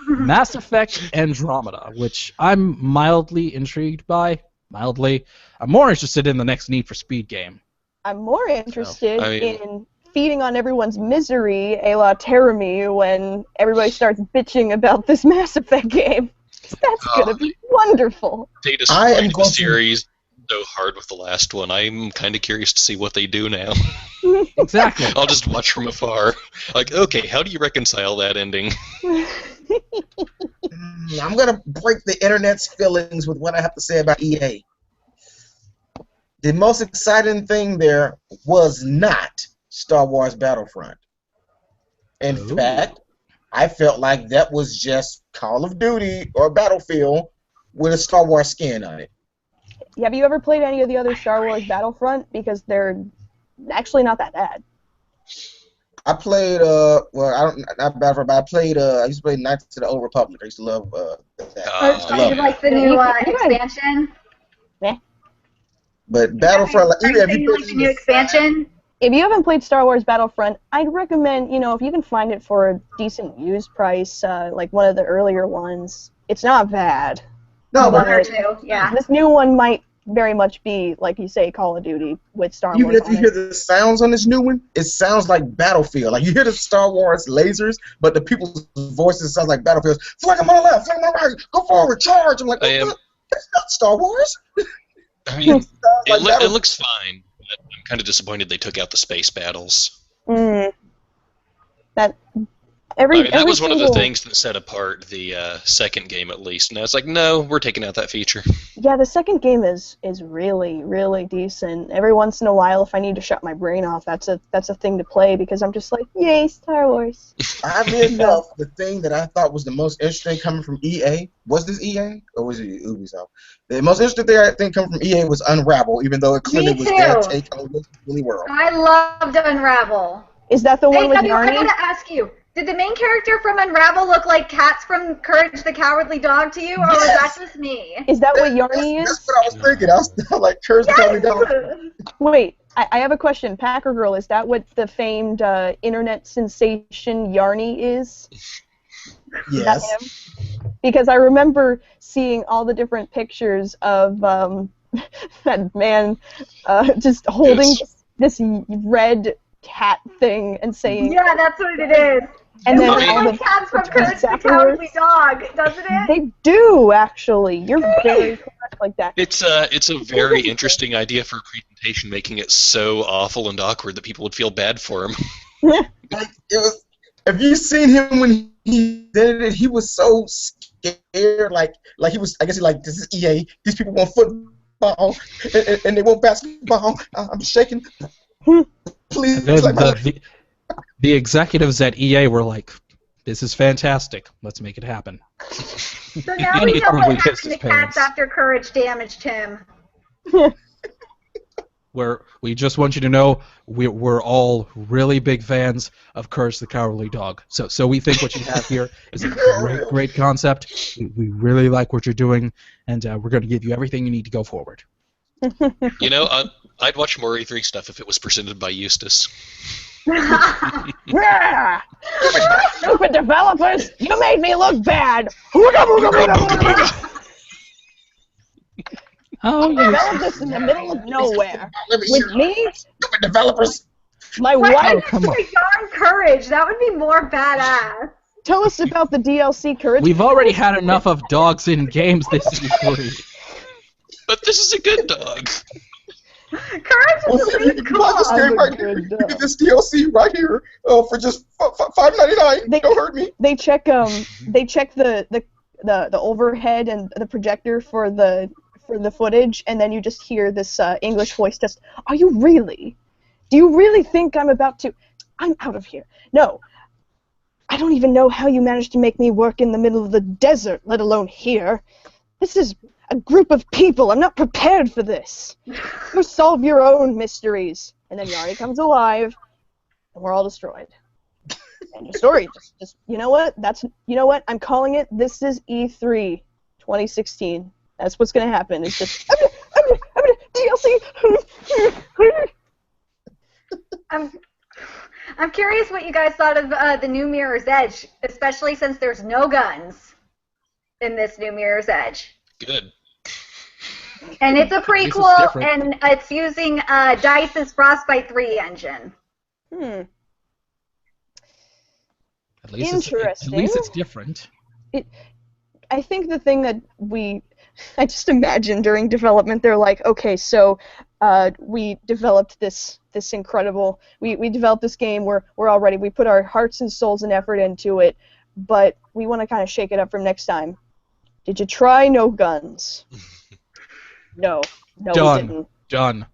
Mass Effect Andromeda, which I'm mildly intrigued by. Mildly. I'm more interested in the next Need for Speed game. I'm more interested I mean- in feeding on everyone's misery, a la Terramy, when everybody starts bitching about this Mass Effect game. That's gonna be wonderful. They I am destroyed the going to- series so hard with the last one. I'm kind of curious to see what they do now. Exactly. I'll just watch from afar. Like, okay, how do you reconcile that ending? I'm gonna break the internet's feelings with what I have to say about EA. The most exciting thing there was not Star Wars Battlefront. In Ooh. fact, I felt like that was just Call of Duty or Battlefield with a Star Wars skin on it. Have you ever played any of the other Star Wars Battlefront? Because they're actually not that bad. I played not Battlefront, but I used to play Knights of the Old Republic. I used to love that. Do you love like the Yeah, new you can- expansion? But Battlefront, like, Are even you if saying you you like the new expansion? If you haven't played Star Wars Battlefront, I'd recommend, if you can find it for a decent used price, like one of the earlier ones, it's not bad. no, One but or two, yeah. This new one might very much be, like you say, Call of Duty with Star even Wars if you on hear it. the sounds on this new one, it sounds like Battlefield. Like you hear the Star Wars lasers, but the people's voices sound like Battlefield. Flank them on the left, flank them on the right, go forward, charge. I'm like, I am- that's not Star Wars. I mean, Sounds like it Battlefield. looks fine. But I'm kind of disappointed they took out the space battles. That I mean, that every was one of the single- things that set apart the second game, at least. Now it's like, no, we're taking out that feature. Yeah, the second game is really, really decent. Every once in a while, if I need to shut my brain off, that's a thing to play because I'm just like, yay, Star Wars. Oddly enough, the thing that I thought was the most interesting coming from EA, was this EA or was it Ubisoft? The most interesting thing I think coming from EA was Unravel, even though it clearly Me was their too. take on the Willy World. I loved Unravel. Is that the one Hey, with W, I Yarny? gotta ask you, did the main character from Unravel look like Cats from Courage the Cowardly Dog to you, or was that Yes. just me? Is that what Yarny That's is? what I was thinking. I was like, Curse the Comedy Dog. Yes! Wait, I have a question. Packer Girl, is that what the famed internet sensation Yarny is? Is that Yes. him? Because I remember seeing all the different pictures of that man just holding Yes. this red cat thing and saying, Yeah, that's what it is. and then It looks all like the cats from Courage the afterwards. Cowardly Dog, doesn't it? They do actually. You're very correct like that. It's a very interesting idea for a presentation, making it so awful and awkward that people would feel bad for him. Like, it was. Have you seen him when he did it? He was so scared. Like he was. I guess he like, this is EA. These people want football and they want basketball. I'm shaking. Please. Then Like, the executives at EA were like, "This is fantastic. Let's make it happen." So now And we he know probably what pissed happened his to cats pants. after Courage damaged him. Where we just want you to know we're all really big fans of Courage the Cowardly Dog. So we think what you have here is a great concept. We really like what you're doing, and we're going to give you everything you need to go forward. You know, I'd watch more E3 stuff if it was presented by Eustace. Yeah! Stupid developers! You made me look bad! Oh, Develop this in the middle of nowhere. let me With hear me, stupid developers. my Why wife. can't come you on. say Yarn Courage? That would be more badass. Tell us about the DLC Courage. We've already had enough of dogs in games this E3. But this is a good dog. Courage Well, is see, really you can cool. buy this game right here. You get this DLC right here for just $5.99. They- Don't hurt me. They check the overhead and the projector for the footage, and then you just hear this English voice just, "Are you really? Do you really think I'm about to? I'm out of here. No. I don't even know how you managed to make me work in the middle of the desert, let alone here. This is a group of people. I'm not prepared for this. You solve your own mysteries." And then Yari comes alive, and we're all destroyed. End of story. Just you know what? I'm calling it. This is E3 2016. That's what's gonna happen. It's just I'm gonna DLC. I'm curious what you guys thought of the new Mirror's Edge, especially since there's no guns in this new Mirror's Edge. Good. And it's a At least it's prequel, different. and it's using DICE's Frostbite 3 engine. At least Interesting. it's different. I think the thing that I just imagine during development, they're like, okay, so we developed this incredible, we developed this game, we're all ready, we put our hearts and souls and effort into it, but we want to kind of shake it up from next time. Did you try no guns? No, we didn't. Done.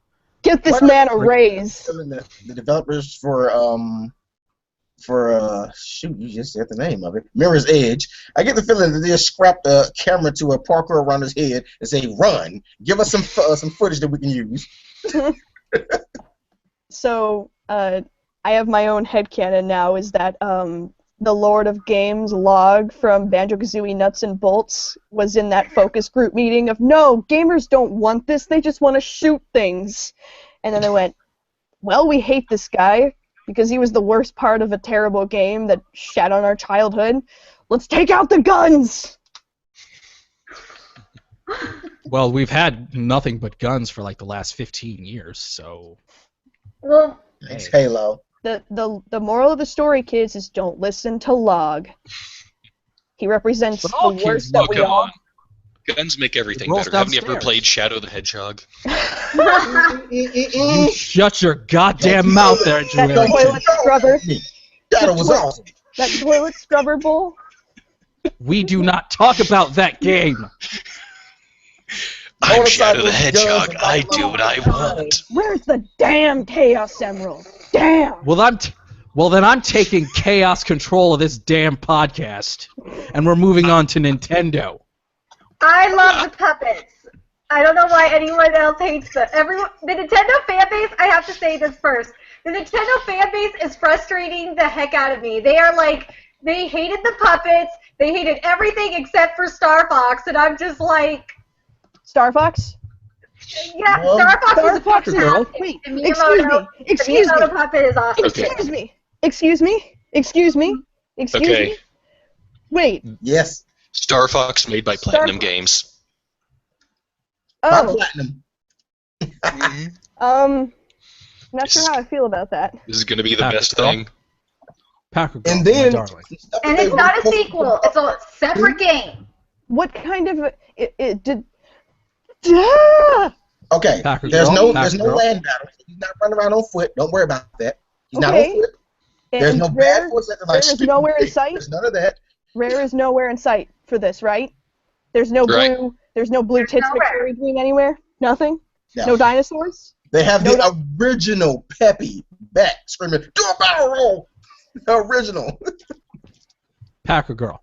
Get this man a raise. The developers for shoot, you just said the name of it, Mirror's Edge. I get the feeling that they just scrapped a camera to a parkour around his head and say, "Run! Give us some footage that we can use." So I have my own headcanon now, is that the Lord of Games log from Banjo-Kazooie Nuts and Bolts was in that focus group meeting of, no, gamers don't want this, they just want to shoot things. And then they went, well, we hate this guy because he was the worst part of a terrible game that shat on our childhood. Let's take out the guns! Well, we've had nothing but guns for like the last 15 years, so... Well, It's Halo. The moral of the story, kids, is don't listen to Log. He represents But all the kids worst that Oh, we come all... on. Guns make everything It rolls better. Haven't you ever downstairs. played Shadow the Hedgehog? You shut your goddamn mouth there, That Julian. toilet scrubber. That was awesome. That toilet scrubber bowl. We do not talk about that game. I'm Shadow the Motorcycles, Hedgehog. guns, I do what I want. Where's the damn Chaos Emerald? Damn! Well, then I'm taking chaos control of this damn podcast, and we're moving on to Nintendo. I love the puppets. I don't know why anyone else hates them. The Nintendo fan base, I have to say this first. The Nintendo fan base is frustrating the heck out of me. They are like, they hated the puppets, they hated everything except for Star Fox, and I'm just like, Star Fox? yeah, Well, Star Fox Star is Fox is... fantastic. Wait, And excuse me. The Excuse me. Miyamoto puppet is awesome. Okay. Excuse me. Excuse me. Excuse me. Excuse Okay. me. Wait. Yes. Star Fox made by Star Platinum Fox. Games. Not Oh. platinum. Not sure how I feel about that. This is going to be the Packer best Girl. thing. Packer Girl, And then, my darling. And it's not a sequel. It's a separate game. What kind of it did? Ah! Okay, Packer there's Girl, no Packer Girl. land battle. He's not running around on foot. Don't worry about that. He's not Okay. on foot. There's And no Rare, bad voice acting Rare like is stupid nowhere in things. sight. There's none of that. Rare is nowhere in sight for this, right? There's no Right. blue. There's no blue tits nowhere. McCurry dream anywhere. Nothing. No. No dinosaurs. They have No, the original Peppy back screaming, "Do a barrel roll!" The original. Packer Girl,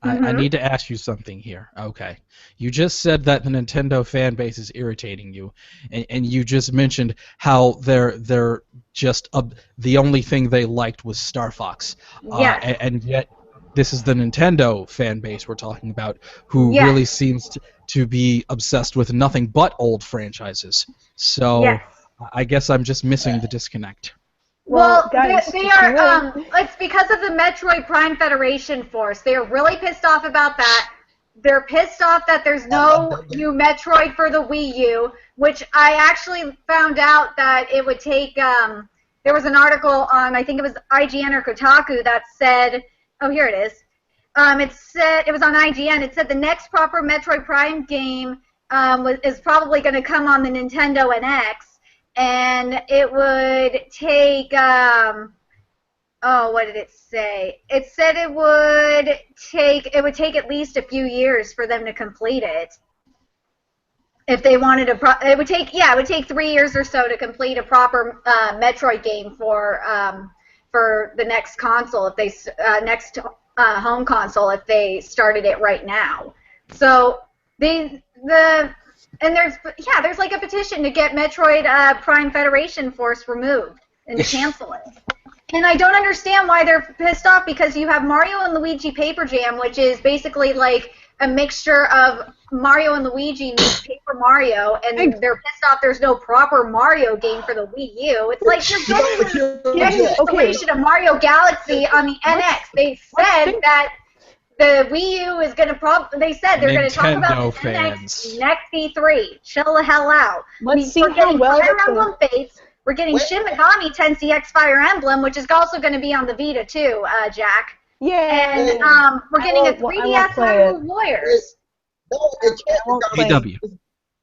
I need to ask you something here. Okay. You just said that the Nintendo fan base is irritating you, and you just mentioned how they're just the only thing they liked was Star Fox. Yes. And yet, this is the Nintendo fan base we're talking about, who Yes. really seems to be obsessed with nothing but old franchises. So Yes. I guess I'm just missing the disconnect. Well, guys, they if are. you really- It's because of the Metroid Prime Federation Force. They are really pissed off about that. They're pissed off that there's no new Metroid for the Wii U, which I actually found out that it would take. There was an article on, I think it was IGN or Kotaku, that said, oh, here it is. It said, it was on IGN. It said the next proper Metroid Prime game is probably going to come on the Nintendo NX. And it would take, what did it say? It said it would take at least a few years for them to complete it. If they wanted it would take 3 years or so to complete a proper Metroid game for the next console, if they next home console, if they started it right now. So and there's like a petition to get Metroid Prime Federation Force removed and to cancel it. And I don't understand why they're pissed off, because you have Mario and Luigi Paper Jam, which is basically like a mixture of Mario and Luigi meets Paper Mario, and they're pissed off there's no proper Mario game for the Wii U. It's like you're getting the next installation of Mario Galaxy on the NX. They said that the Wii U is going to they said they're going to talk about the fans. next E3. Chill the hell out. Let's see We're how getting well Fire that's Emblem Fates. We're getting Shin Megami Tensei X Fire Emblem, which is also going to be on the Vita too, Jack. Yeah. And we're getting a 3DS Hyrule Warriors. No, it can't. AW.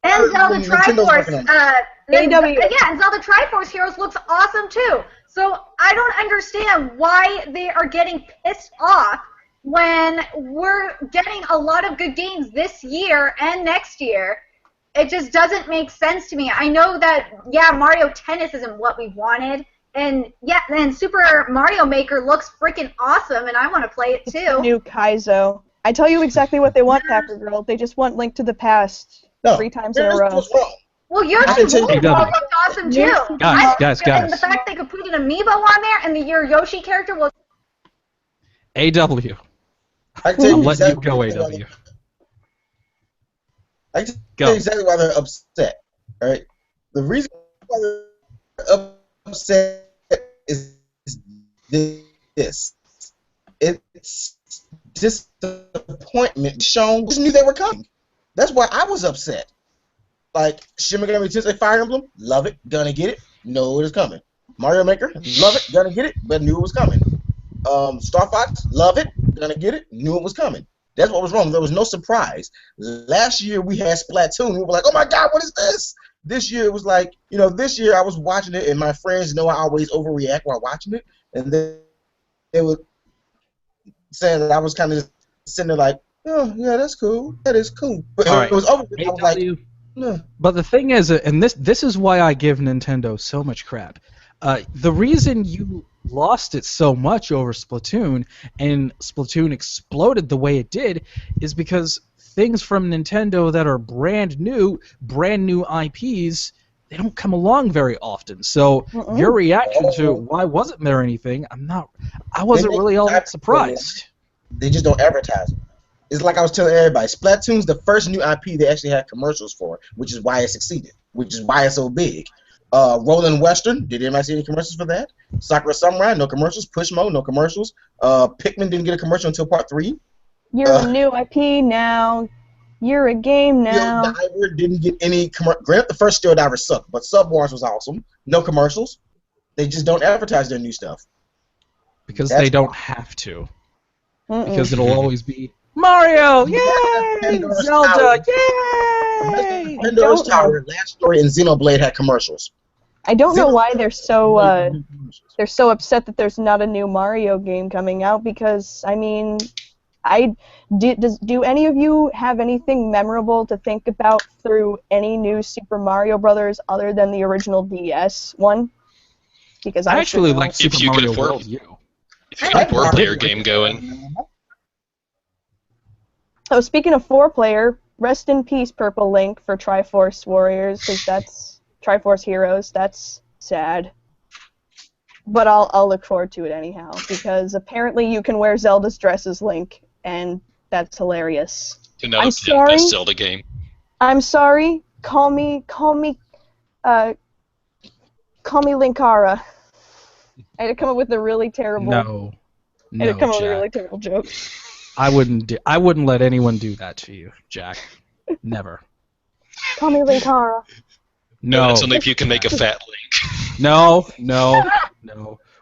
And Zelda Triforce. And Zelda Triforce Heroes looks awesome too. So I don't understand why they are getting pissed off when we're getting a lot of good games this year and next year. It just doesn't make sense to me. I know that, Mario Tennis isn't what we wanted. And, Super Mario Maker looks freaking awesome, and I want to play it too. New Kaizo. I tell you exactly what they want, Packer Girl. They just want Link to the Past 3 times in a row. Well, Yoshi looked awesome too. Guys. And the fact they could put an amiibo on there, and your Yoshi character was... AW. I'll let you go, AW. I can tell you exactly why they're upset. All right, the reason why they're upset is this. It's disappointment shown. Just knew they were coming. That's why I was upset. Like Shin Megami Tensei Fire Emblem, love it, gonna get it, know it is coming. Mario Maker, love it, gonna get it, but knew it was coming. Star Fox, love it, gonna get it, knew it was coming. That's what was wrong. There was no surprise. Last year we had Splatoon. We were like, oh my God, what is this? This year it was like, this year I was watching it, and my friends know I always overreact while watching it, and then they were saying that I was kind of sitting there like, oh yeah, that's cool. That is cool. But it was over. I was like, no. But the thing is, and this is why I give Nintendo so much crap. The reason you lost it so much over Splatoon, and Splatoon exploded the way it did, is because things from Nintendo that are brand new IPs, they don't come along very often. So your reaction to why wasn't there anything, I wasn't really all that surprised. They just don't advertise it. It's like I was telling everybody, Splatoon's the first new IP they actually had commercials for, which is why it succeeded, which is why it's so big. Rolling Western, did anybody see any commercials for that? Sakura Samurai, no commercials. Pushmo, no commercials. Pikmin didn't get a commercial until part 3. You're a new IP now. You're a game now. Steel Diver didn't get any commercials. Granted, the first Steel Diver sucked, but Sub Wars was awesome. No commercials. They just don't advertise their new stuff. Because That's they don't why. have to. Mm-mm. Because it'll always be Mario, yay! Pandora's Zelda, Tower. yay! Pandora's don't know. Tower, Last Story, and Xenoblade had commercials. I don't know why they're so commercials. they're so upset that there's not a new Mario game coming out because I mean, do any of you have anything memorable to think about through any new Super Mario Brothers other than the original DS one? Because I actually like If Super you could Mario afford- World U. If you get a four-player game going, Oh, speaking of 4-player, rest in peace, Purple Link for Triforce Warriors, because that's Triforce Heroes. That's sad. But I'll look forward to it anyhow, because apparently you can wear Zelda's dress as Link, and that's hilarious. another I'm sorry. best Zelda game. I'm sorry. Call me Linkara. I had to come up with a really terrible. No. I had to No, come up with a really Jack. terrible joke. I wouldn't let anyone do that to you, Jack. Never. Call me Linkara. No. That's only if you can make a fat Link. No.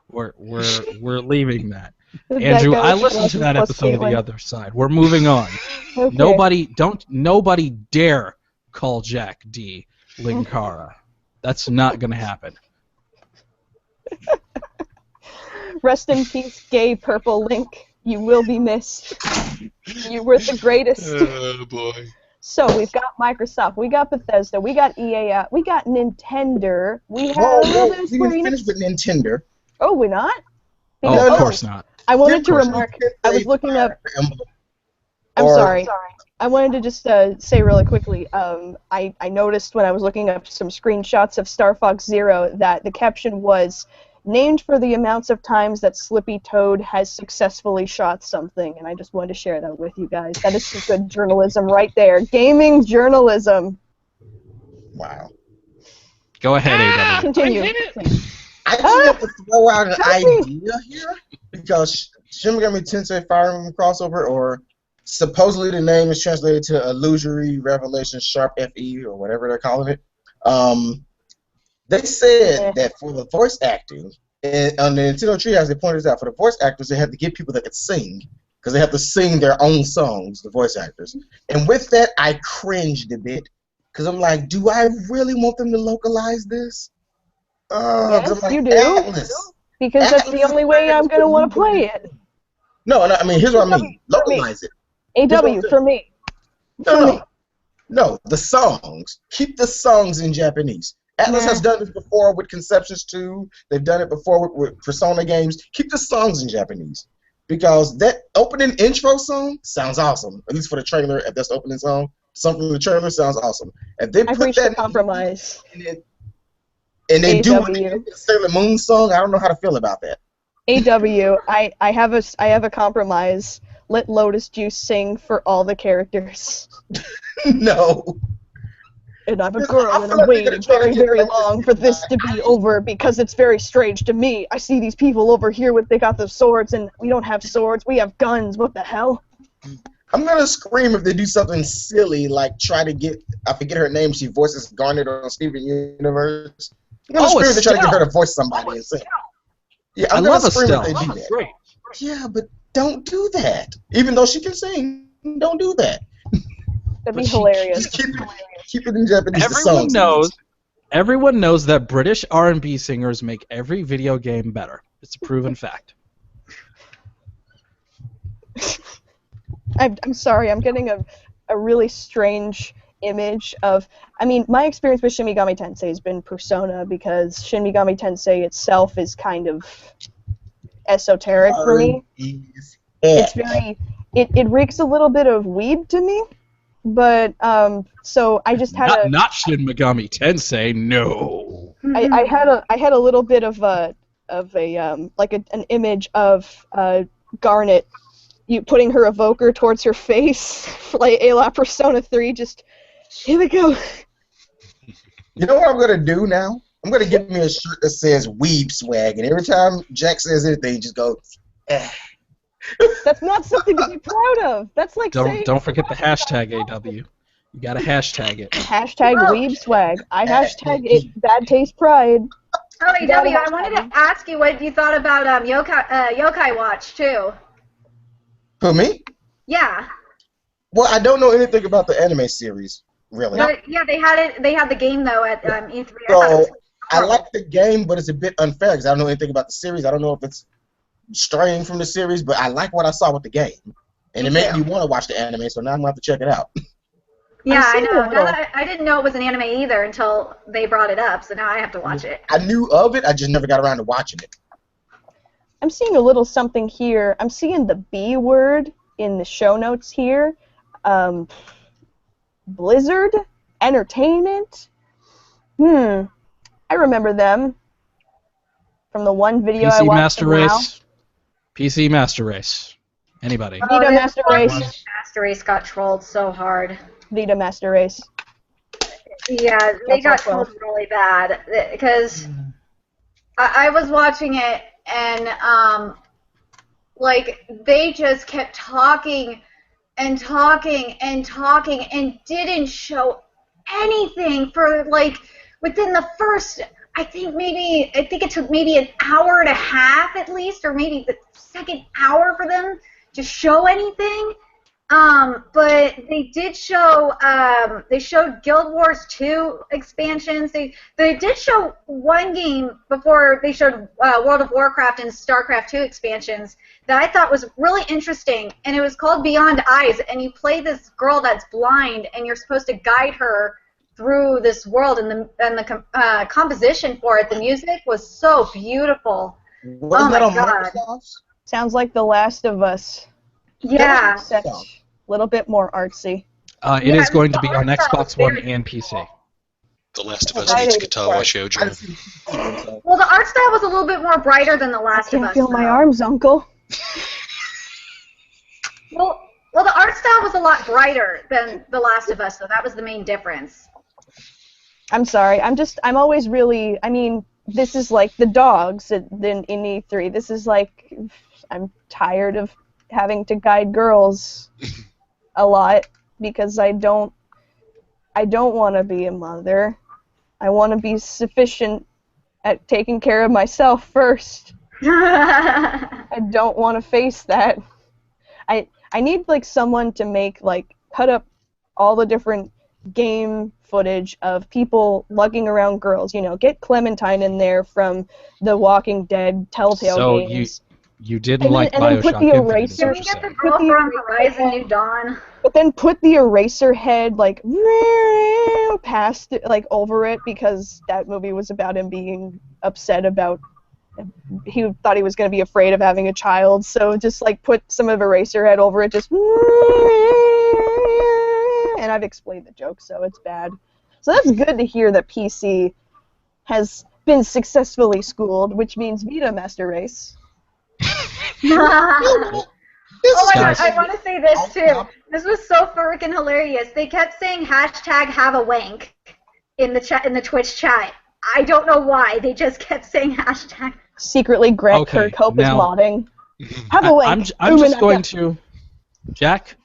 We're leaving that. Andrew, That I goes listened to that plus episode of The Caitlin. Other Side. We're moving on. Okay. Nobody dare call Jack D. Linkara. That's not gonna happen. Rest in peace, gay Purple Link. You will be missed. You were the greatest. Oh boy. So we've got Microsoft, we got Bethesda, we got EA, we got Nintendo, we have Whoa, a little bit we of didn't Square finish Enix. with Nintendo. Oh, we're not? Oh, Because- of course not. I wanted to Of course remark. not. I was looking up. Emblem. I'm Or- sorry. I wanted to just say really quickly. I noticed when I was looking up some screenshots of Star Fox Zero that the caption was named for the amounts of times that Slippy Toad has successfully shot something, and I just wanted to share that with you guys. That is some good journalism right there. Gaming journalism. Wow. Go ahead, AW. Continue. I just want to throw out an Help me. idea here because Shin Megami Tensei Fire Emblem crossover, or supposedly the name is translated to Illusory Revelation Sharp FE or whatever they're calling it. They said that for the voice acting, and on the Nintendo Treehouse, they pointed this out, for the voice actors, they had to get people that could sing, because they have to sing their own songs, the voice actors. And with that, I cringed a bit, because I'm like, do I really want them to localize this? Yes, I'm like, you do. Atlas. Because that's the only way I'm going to want to play it. No, I mean, here's what I mean. Localize it. AW, for me. No, the songs. Keep the songs in Japanese. Atlas has done this before with Conceptions 2. They've done it before with Persona games. Keep the songs in Japanese. Because that opening intro song sounds awesome. At least for the trailer, if that's the opening song. Something from the trailer sounds awesome. If they I've put reached a that compromise. and they do AW. the Sailor Moon song, I don't know how to feel about that. AW, I have a compromise. Let Lotus Juice sing for all the characters. No. And I'm a I girl, feel and like I'm they're gonna waiting try to very, get very back to long for this to be over because it's very strange to me. I see these people over here they got the swords, and we don't have swords. We have guns. What the hell? I'm gonna scream if they do something silly like try to get, I forget her name, she voices Garnet on Steven Universe. I'm gonna scream if they try to get her to voice somebody and sing. Yeah, I I'm love gonna scream if Estelle. they do that. Great. Yeah, but don't do that. Even though she can sing, don't do that. That'd be But hilarious. Just keep it in Japanese. the songs. Everyone knows that British R&B singers make every video game better. It's a proven fact. I'm sorry, I'm getting a really strange image of... I mean, my experience with Shin Megami Tensei has been Persona, because Shin Megami Tensei itself is kind of esoteric for me. It's very... It reeks a little bit of weeb to me, but, so I just had Not Shin Megami Tensei, no. I had a little bit of an image of Garnet, you putting her evoker towards her face, like a la Persona 3. Just here we go. You know what I'm gonna do now? I'm gonna get me a shirt that says "Weeb Swag," and every time Jack says anything, just go. Eh. That's not something to be proud of. That's like saying Don't forget the hashtag AW. You gotta hashtag it. hashtag weeb swag. I hashtag it bad taste pride. Oh, You gotta AW, I watch wanted that. to ask you what you thought about Yokai Watch too. Who, me? Yeah. Well, I don't know anything about the anime series, really. But yeah, they had it. They had the game though at E3. I thought it So was I horrible. like the game, but it's a bit unfair because I don't know anything about the series. I don't know if it's straying from the series, but I like what I saw with the game. And Me it made too. me want to watch the anime, so now I'm going to have to check it out. Yeah, I seeing a know. little- Now I didn't know it was an anime either until they brought it up, so now I have to watch it. I knew of it, I just never got around to watching it. I'm seeing a little something here. I'm seeing the B word in the show notes here. Blizzard Entertainment. I remember them from the one video I PC watched. Master Race. PC Master Race. Anybody? Vita this Master one Race. Master Race got trolled so hard. Vita Master Race. Yeah, they got That's all trolled really bad because I was watching it and like they just kept talking and talking and talking and didn't show anything for like within the first I think it took maybe an hour and a half at least, or maybe the second hour for them to show anything. But they did show they showed Guild Wars 2 expansions. They did show one game before they showed World of Warcraft and StarCraft 2 expansions that I thought was really interesting, and it was called Beyond Eyes, and you play this girl that's blind and you're supposed to guide her through this world, and the composition for it, the music was so beautiful. Wasn't Oh that my on God. Microsoft's? Sounds like The Last of Us. Yeah. Except a little bit more artsy. It is Yeah, going to the be on art style Xbox was One very and PC. The Last of Us Right. meets Katawa I Shoujo. didn't see the season, so. Well, the art style was a little bit more brighter than The I Last of can't Us. feel my though. arms, Uncle. Well, the art style was a lot brighter than The Last of Us, so that was the main difference. I'm sorry. I'm always really. I mean, this is like the dogs in E3. This is like, I'm tired of having to guide girls a lot because I don't want to be a mother. I want to be sufficient at taking care of myself first. I don't want to face that. I need like someone to cut up all the different game footage of people lugging around girls. You know, get Clementine in there from the Walking Dead Telltale So games. you didn't And then- like and then put Bioshock the Infinite, is eraser- Can what we you're get the saying. girl Put the from eraser Horizon head- New Dawn? But then put the eraser head past it, over it, because that movie was about him being upset about. He thought he was going to be afraid of having a child, so just put some of Eraserhead over it, just. And I've explained the joke, so it's bad. So that's good to hear that PC has been successfully schooled, which means Vita Master Race. Oh my Guys. God, I want to say this too. This was so freaking hilarious. They kept saying hashtag have a wank in the chat, in the Twitch chat. I don't know why. They just kept saying hashtag. Secretly, Grant Okay, Kirkhope is now- modding. Have a wank. I'm just Umanaka. going to, Jack.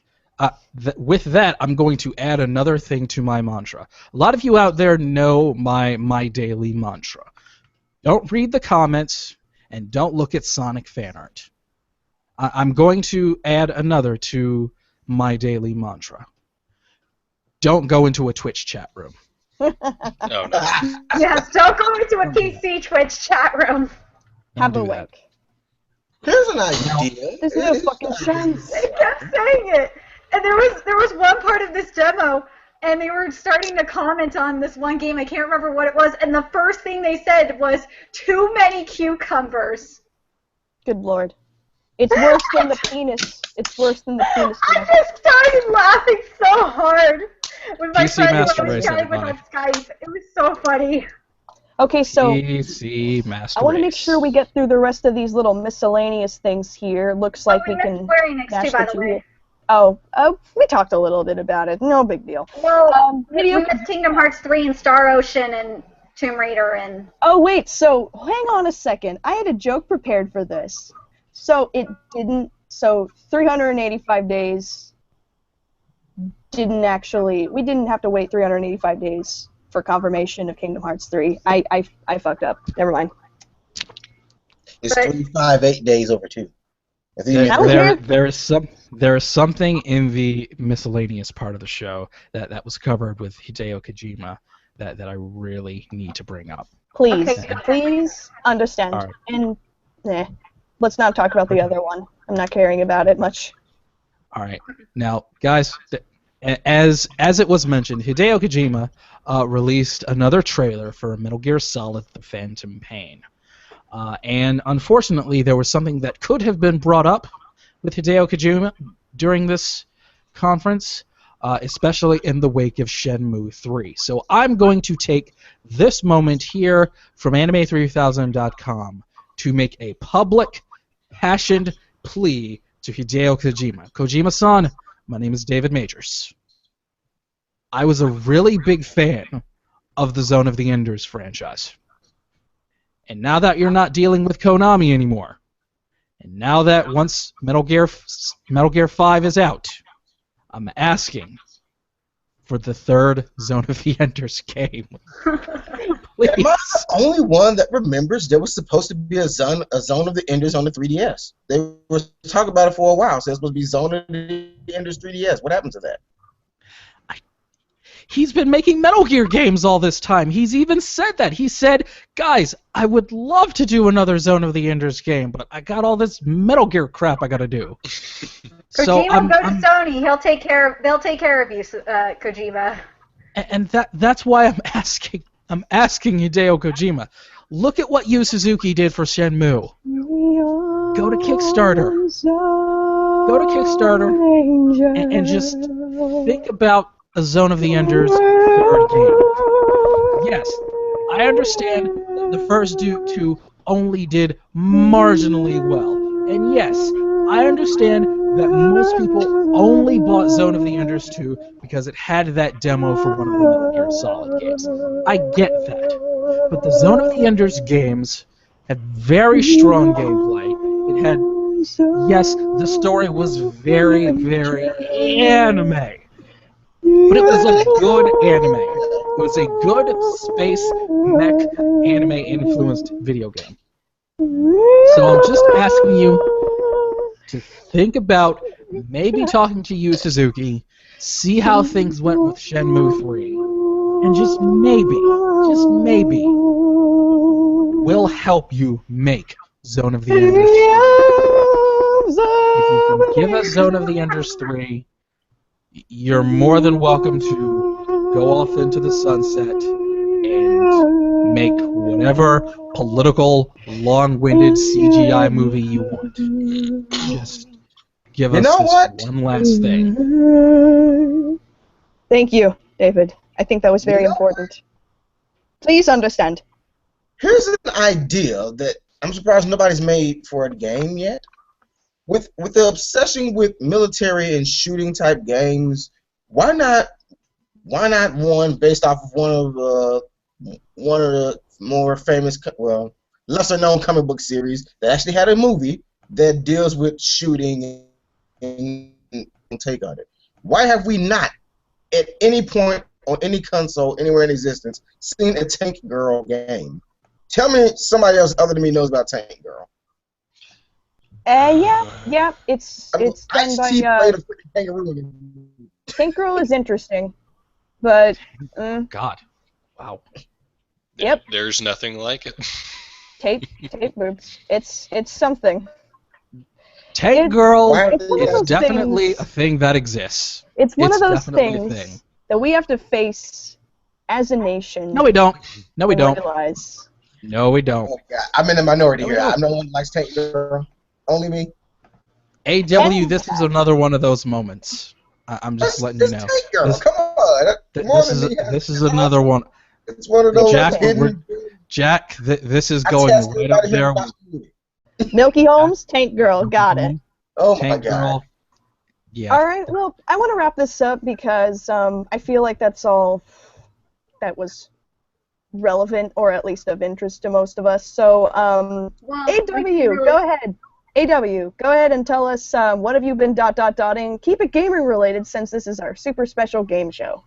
With that, I'm going to add another thing to my mantra. A lot of you out there know my daily mantra. Don't read the comments and don't look at Sonic fan art. I'm going to add another to my daily mantra. Don't go into a Twitch chat room. Oh, no. Yes, don't go into a PC Twitch chat room. Don't Have do a that. wank. Here's an idea. There's no fucking sense. They kept saying it, and there was one part of this demo, and they were starting to comment on this one game. I can't remember what it was, and the first thing they said was too many cucumbers. Good lord. It's worse than the penis. It's worse than the penis. I joke. just started laughing so hard with my PC friend who I Master was Race, chatting with on everybody. Skype. It was so funny. Okay, so PC Master I want to make Race. sure we get through the rest of these little miscellaneous things here. Looks like we we can missed Square Enix dash too, by the the two way. here. Oh, we talked a little bit about it. No big deal. Well, we video- missed Kingdom Hearts 3 and Star Ocean and Tomb Raider and... Oh, wait, so hang on a second. I had a joke prepared for this. So it didn't. So 385 days didn't actually. We didn't have to wait 385 days for confirmation of Kingdom Hearts 3. I fucked up. Never mind. It's 358 days over 2. I think There is something in the miscellaneous part of the show that was covered with Hideo Kojima that I really need to bring up. Please, Okay. please understand. All right. And let's not talk about the other one. I'm not caring about it much. All right, now guys, as it was mentioned, Hideo Kojima released another trailer for Metal Gear Solid: The Phantom Pain. And unfortunately, there was something that could have been brought up with Hideo Kojima during this conference, especially in the wake of Shenmue 3. So I'm going to take this moment here from Anime3000.com to make a public, passionate plea to Hideo Kojima. Kojima-san, my name is David Majors. I was a really big fan of the Zone of the Enders franchise. And now that you're not dealing with Konami anymore, and now that once Metal Gear 5 is out, I'm asking for the third Zone of the Enders game. Please. Am I the only one that remembers there was supposed to be a Zone of the Enders on the 3DS? They were talking about it for a while. So it's supposed to be Zone of the Enders 3DS. What happened to that? He's been making Metal Gear games all this time. He's even said that. He said, guys, I would love to do another Zone of the Enders game, but I got all this Metal Gear crap I gotta do. Kojima, go to Sony. They'll take care of you, Kojima. And that's why I'm asking Hideo Kojima. Look at what Yu Suzuki did for Shenmue. Go to Kickstarter. And just think about a Zone of the Enders third game. Yes, I understand that the first two only did marginally well. And yes, I understand that most people only bought Zone of the Enders 2 because it had that demo for one of the Metal Gear Solid games. I get that. But the Zone of the Enders games had very strong gameplay. It had, yes, the story was very, very anime. But it was a good anime. It was a good space mech anime influenced video game. So I'm just asking you to think about maybe talking to Yu Suzuki, see how things went with Shenmue 3, and just maybe, we'll help you make Zone of the Enders 3. If you can give us Zone of the Enders 3, you're more than welcome to go off into the sunset and make whatever political, long-winded CGI movie you want. Just give us this one last thing. Thank you, David. I think that was very important. Please understand. Here's an idea that I'm surprised nobody's made for a game yet. With the obsession with military and shooting type games, why not one based off of one of the more famous, well, lesser known comic book series that actually had a movie that deals with shooting and take on it? Why have we not, at any point on any console anywhere in existence, seen a Tank Girl game? Tell me somebody else other than me knows about Tank Girl. Yeah, it's done by Tank Girl is interesting, but God, wow. Yep. There's nothing like it. Tape boobs. It's something. Tank Girl is definitely a thing that exists. It's one of those things that we have to face as a nation. No, we don't. No, we don't. Realize. No, we don't. Oh, God. I'm in the minority here. I'm the one who likes Tank Girl. Only me. AW, this is another one of those moments. I'm just letting you know. Tank Girl. Come on. This is another one. It's one of those Jack, this is going right up there. Milky Holmes, Tank Girl, got it. Oh my Tank God. Girl. Yeah. All right, well, I want to wrap this up because I feel like that's all that was relevant, or at least of interest to most of us. So, AW, go ahead. AW, go ahead and tell us what have you been dotting. Keep it gaming related since this is our super special game show.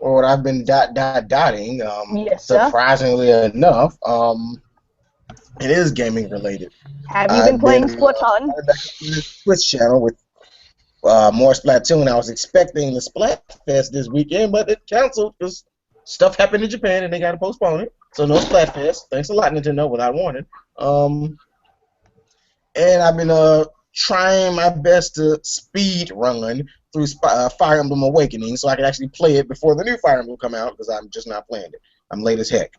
or what I've been dotting. Yes, sir. Surprisingly enough, it is gaming related. Have you been playing Splatoon? Started back up this Twitch channel with more Splatoon. I was expecting the Splatfest this weekend, but it canceled because stuff happened in Japan and they got to postpone it. So no Splatfest. Thanks a lot, Nintendo, without warning. And I've been trying my best to speed run through Fire Emblem Awakening so I can actually play it before the new Fire Emblem come out because I'm just not playing it. I'm late as heck.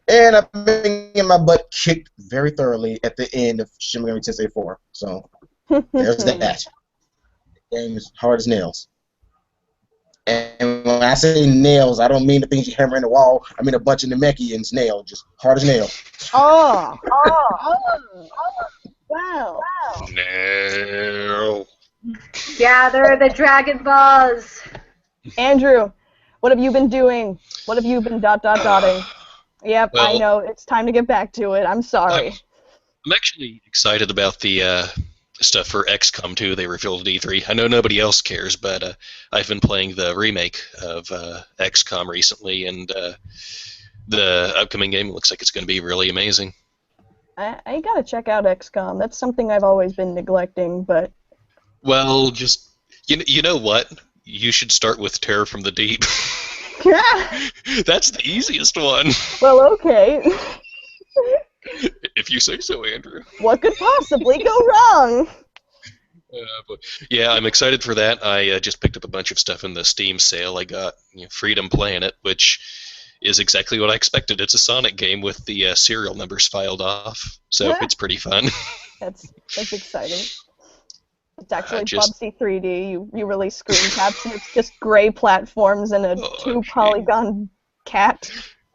And I've been getting my butt kicked very thoroughly at the end of Shin Megami Tensei 4. So there's that. The game's hard as nails. And when I say nails, I don't mean the things you hammer in the wall. I mean a bunch of Namekians nail, just hard as nail. Oh. Wow. No. Yeah, they're the Dragon Balls. Andrew, what have you been doing? What have you been dotting? Yep, Well, I know. It's time to get back to it. I'm sorry. I'm actually excited about the stuff for XCOM 2 they revealed at E3. I know nobody else cares, but I've been playing the remake of XCOM recently, and the upcoming game looks like it's going to be really amazing. I gotta check out XCOM. That's something I've always been neglecting, but... Well, just... You know what? You should start with Terror from the Deep. That's the easiest one. Well, okay. If you say so, Andrew. What could possibly go wrong? But yeah, I'm excited for that. I just picked up a bunch of stuff in the Steam sale. I got Freedom Planet, which is exactly what I expected. It's a Sonic game with the serial numbers filed off, so it's pretty fun. That's exciting. It's actually Bubsy 3D. You release screen caps, and it's just gray platforms and a 2-polygon cat.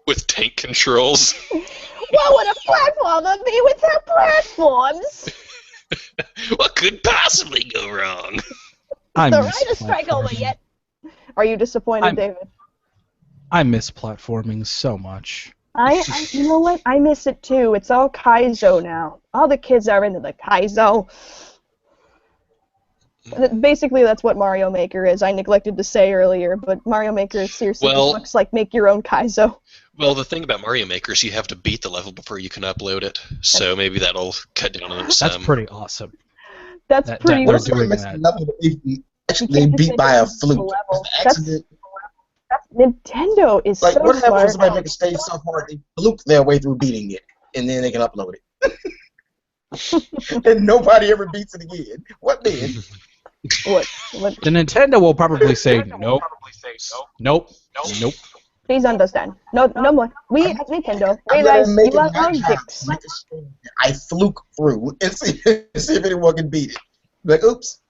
With tank controls. What would a platformer be without platforms? What could possibly go wrong? The writer strike over yet? Are you disappointed, David? I miss platforming so much. You know what? I miss it too. It's all Kaizo now. All the kids are into the Kaizo. Basically, that's what Mario Maker is. I neglected to say earlier, but Mario Maker seriously just looks like make your own Kaizo. Well, the thing about Mario Maker is you have to beat the level before you can upload it, so maybe that'll cut down on some. That's pretty awesome. That's pretty awesome. Doing that. They beat by a fluke. Nintendo is like, so what happens when smart. somebody make a stage so hard they fluke their way through beating it, and then they can upload it? And nobody ever beats it again. What then? What? The Nintendo will probably say nope. Nope. Please understand. No more. We at Nintendo realize you are all dicks. I fluke through and see if anyone can beat it. Like, oops.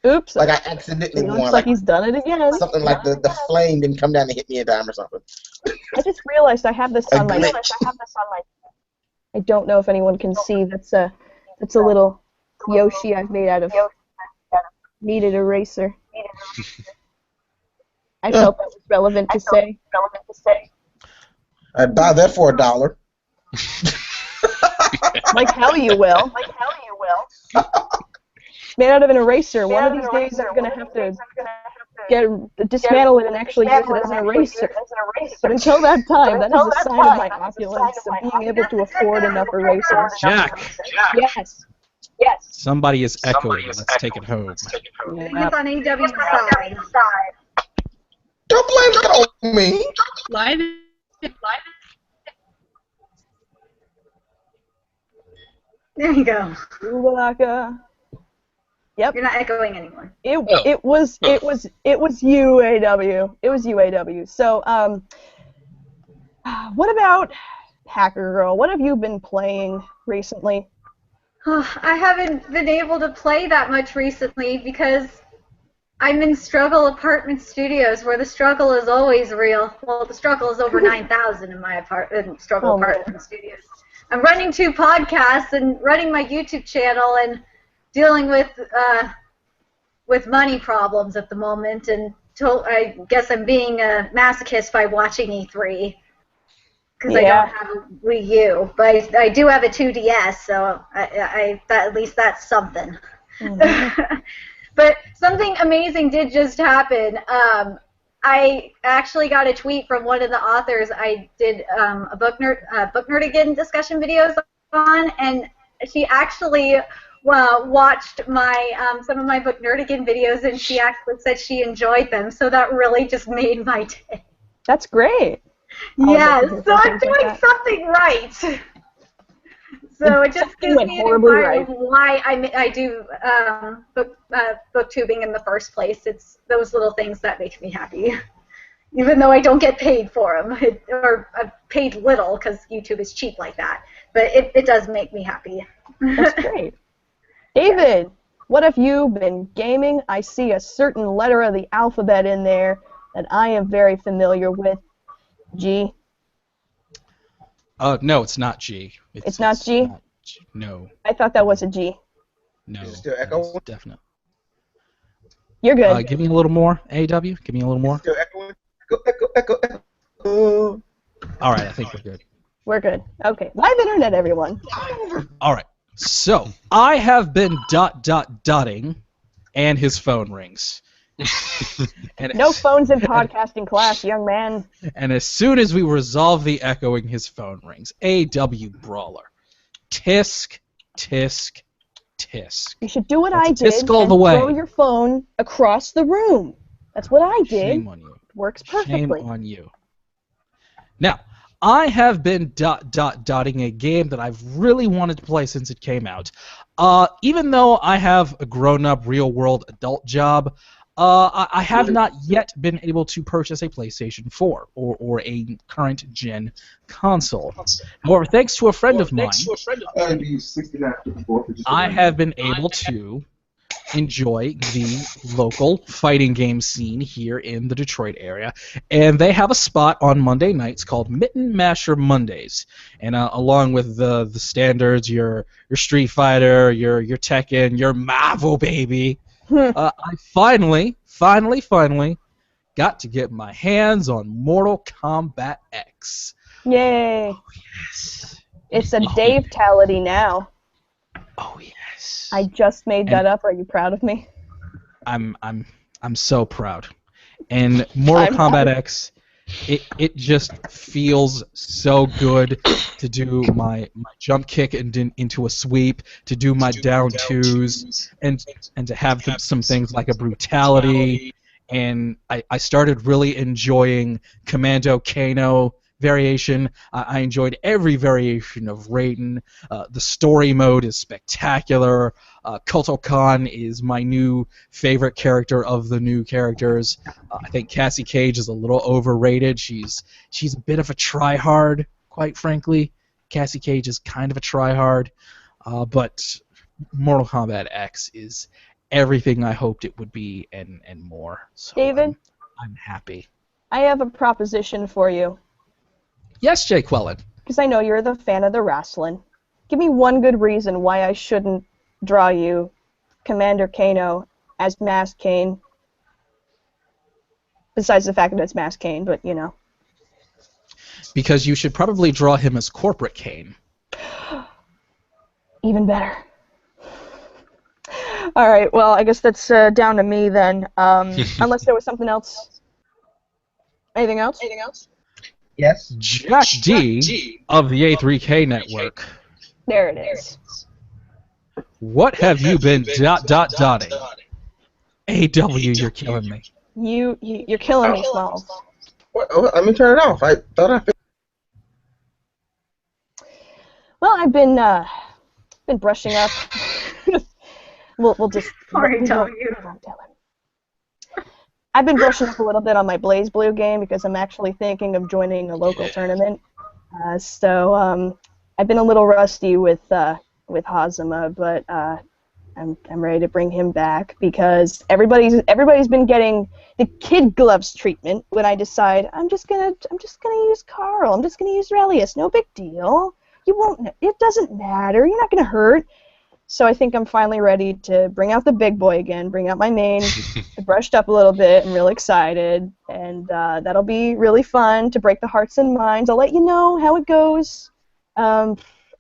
Oops. Like I accidentally It won. looks like he's done it again. Something like the flame didn't come down and hit me in time or something. I just realized I have this on my. I don't know if anyone can see. That's a little Yoshi I've made out of kneaded eraser. I felt that was relevant to say. I'd buy that for $1. Like hell you will. Made out of an eraser. One of these days I'm gonna have to dismantle it and actually use it as an eraser. But until that time, that is a sign of my opulence of being able to afford enough erasers. Jack. Yes. Somebody is echoing. Let's take it home. It's on AW's side. Don't blame that on me. Live. There you go. Ubalaka. Yep. You're not echoing anymore. It was UAW. It was UAW. So what about Hacker Girl? What have you been playing recently? I haven't been able to play that much recently because I'm in Struggle Apartment Studios, where the struggle is always real. Well, the struggle is over 9,000 in my Struggle Apartment Studios. I'm running 2 podcasts and running my YouTube channel and dealing with money problems at the moment, and I guess I'm being a masochist by watching E3 because I don't have a Wii U, but I do have a 2DS, so at least that's something. Mm-hmm. But something amazing did just happen. I actually got a tweet from one of the authors I did a book nerdigan discussion videos on, and she actually watched my some of my book nerdigan videos, and she actually said she enjoyed them. So that really just made my day. That's great. Yes, so I'm doing something right. So it just gives me an insight of why I do booktubing in the first place. It's those little things that make me happy. Even though I don't get paid for them, or paid little because YouTube is cheap like that. But it does make me happy. That's great. David, what have you been gaming? I see a certain letter of the alphabet in there that I am very familiar with. G. No, it's not G. It's not G? Not G? No. I thought that was a G. No. Is it still echoing? Definitely. You're good. Give me a little more, AW. Give me a little more. Still echoing? Echo. All right, I think we're good. We're good. Okay. Live internet, everyone. All right. So I have been dotting, and his phone rings. And No phones in podcasting class, young man. And as soon as we resolve the echoing, his phone rings. AW Brawler. Tisk, tisk, tisk. You should do what That's I did tisk all and the way. throw your phone across the room. That's what I did. Shame on you. It works perfectly. Shame on you. Now, I have been dotting a game that I've really wanted to play since it came out. Even though I have a grown-up, real-world adult job, I have not yet been able to purchase a PlayStation 4 or a current-gen console. However, thanks to a friend of mine, I have been able to enjoy the local fighting game scene here in the Detroit area, and they have a spot on Monday nights called Mitten Masher Mondays, and along with the standards, your Street Fighter, your Tekken, your Marvel baby, I finally got to get my hands on Mortal Kombat X. Yay. Oh, yes. It's a Dave-tality now. Oh yes. I just made that up. Are you proud of me? I'm so proud. And Mortal Kombat X, it just feels so good to do my jump kick into a sweep, to do my down twos, and to have some things like a brutality. And I started really enjoying Commando Kano variation. I enjoyed every variation of Raiden. The story mode is spectacular. Kotal Khan is my new favorite character of the new characters. I think Cassie Cage is a little overrated. She's a bit of a tryhard, quite frankly. Cassie Cage is kind of a tryhard, but Mortal Kombat X is everything I hoped it would be and more. So David? I'm happy. I have a proposition for you. Yes, Jay Quellen. Because I know you're the fan of the wrestling. Give me one good reason why I shouldn't draw you Commander Kano as Masked Kane. Besides the fact that it's Masked Kane, but you know. Because you should probably draw him as Corporate Kane. Even better. Alright, well, I guess that's down to me then. Unless there was something else. Anything else? Yes. Jack D of the A3K network. There it is. What have you been dotting? AW, you're killing me. You're killing me, Smalls. What? Let me turn it off. I thought I finished. Well, I've been brushing up. we'll just. Sorry, tell you. I've been brushing up a little bit on my Blaze Blue game because I'm actually thinking of joining a local tournament. So I've been a little rusty with Hazama, but I'm ready to bring him back because everybody's been getting the kid gloves treatment when I decide I'm just gonna use Carl. I'm just gonna use Relius. No big deal. You won't. It doesn't matter. You're not gonna hurt. So I think I'm finally ready to bring out the big boy again, bring out my main. I brushed up a little bit. I'm really excited, and that'll be really fun to break the hearts and minds. I'll let you know how it goes. I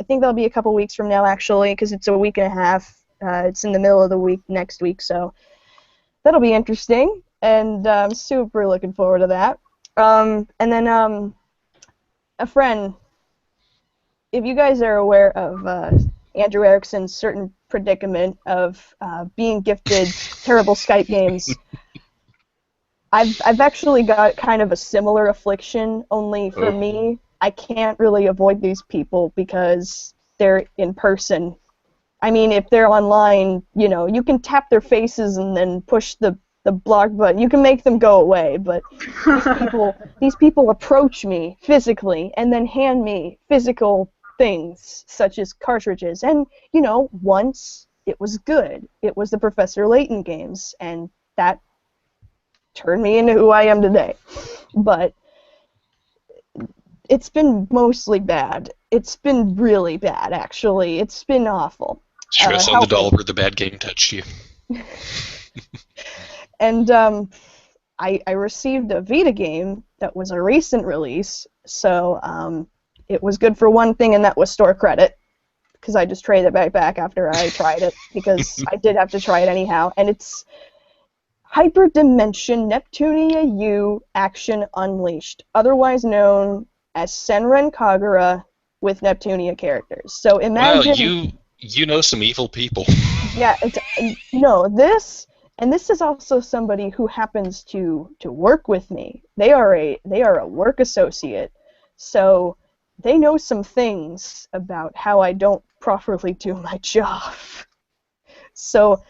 think that'll be a couple weeks from now, actually, because it's a week and a half. It's in the middle of the week next week, so that'll be interesting. and I'm super looking forward to that. And then a friend, if you guys are aware of Andrew Erickson's certain predicament of being gifted terrible Skype games, I've actually got kind of a similar affliction, only for me, I can't really avoid these people because they're in person. I mean, if they're online, you know, you can tap their faces and then push the block button. You can make them go away, but these people approach me physically and then hand me physical things, such as cartridges. And, you know, once it was good. It was the Professor Layton games, and that turned me into who I am today. But it's been mostly bad. It's been really bad, actually. It's been awful. Stress on the doll where the bad game touched you. And I received a Vita game that was a recent release, so it was good for one thing, and that was store credit, because I just traded it back after I tried it, because I did have to try it anyhow, and it's Hyperdimension Neptunia U Action Unleashed, otherwise known as Senran Kagura with Neptunia characters. So imagine... Wow, you know some evil people. Yeah, this is also somebody who happens to work with me. They are a work associate, so they know some things about how I don't properly do my job. So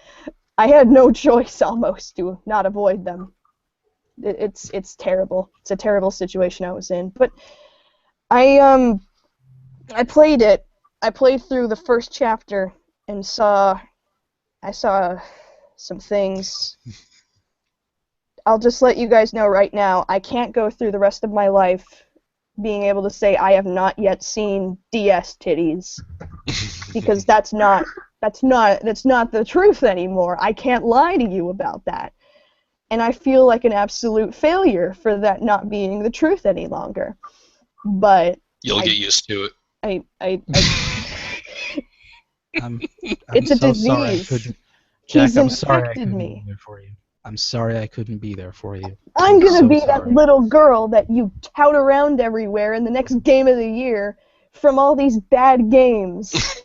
I had no choice almost to not avoid them. It's terrible. It's a terrible situation I was in. But I played it. I played through the first chapter and I saw some things. I'll just let you guys know right now, I can't go through the rest of my life being able to say I have not yet seen DS titties, because that's not the truth anymore. I can't lie to you about that. And I feel like an absolute failure for that not being the truth any longer. But you'll get used to it. It's a disease. Sorry I couldn't. Jack, He's I'm sorry I infected couldn't me. be there for you. I'm sorry I couldn't be there for you. I'm gonna so be sorry. that little girl that you tout around everywhere in the next game of the year from all these bad games.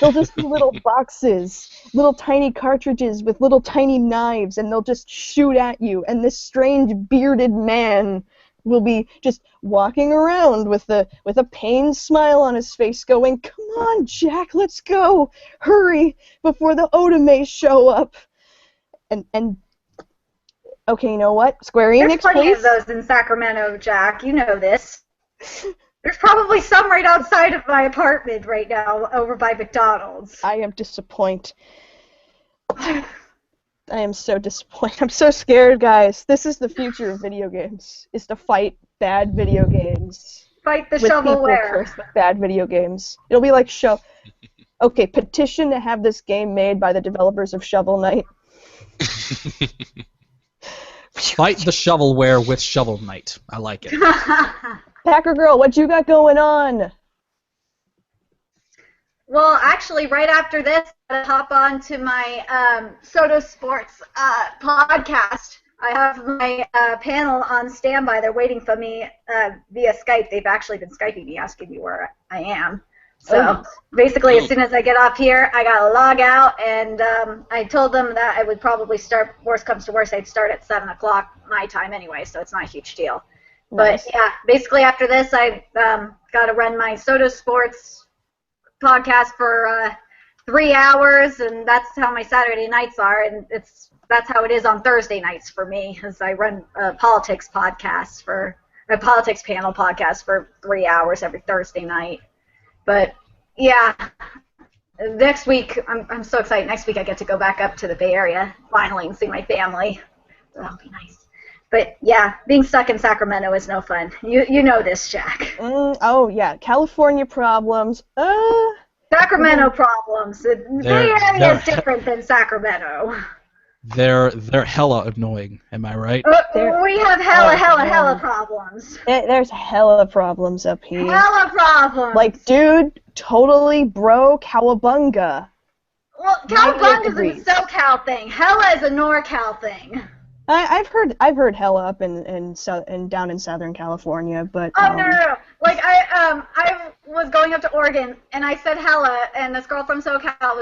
They'll just be little boxes, little tiny cartridges with little tiny knives, and they'll just shoot at you, and this strange bearded man will be just walking around with a pained smile on his face going, "Come on, Jack, let's go! Hurry, before the Otomes show up!" And okay, you know what? Square Enix, There's plenty please. of those in Sacramento, Jack. You know this. There's probably some right outside of my apartment right now, over by McDonald's. I am disappointed. I am so disappointed. I'm so scared, guys. This is the future of video games, is to fight bad video games. Fight the with people shovelware. cursed with bad video games. It'll be like Okay, petition to have this game made by the developers of Shovel Knight. Fight the shovelware with Shovel Knight. I like it. Packer Girl, what you got going on? Well, actually, right after this, I'm going to hop on to my Soto Sports podcast. I have my panel on standby. They're waiting for me via Skype. They've actually been Skyping me, asking me where I am. So basically, as soon as I get off here, I got to log out, and I told them that I would probably start, worst comes to worst, I'd start at 7 o'clock my time anyway, so it's not a huge deal. Nice. But yeah, basically after this, I got to run my Soto Sports podcast for 3 hours, and that's how my Saturday nights are, and that's how it is on Thursday nights for me, as I run a politics panel podcast for 3 hours every Thursday night. But yeah, next week I'm so excited. Next week I get to go back up to the Bay Area finally and see my family. So that'll be nice. But yeah, being stuck in Sacramento is no fun. You know this, Jack. Oh yeah, California problems. Sacramento problems. The Bay Area is different than Sacramento. They're hella annoying. Am I right? We have hella problems. There's hella problems up here. Hella problems. Like, dude, totally bro, cowabunga. Well, Cowabunga's 98 a SoCal thing. Hella is a NorCal thing. I've heard hella up in down in Southern California, but Oh no. Like I was going up to Oregon and I said hella, and this girl from SoCal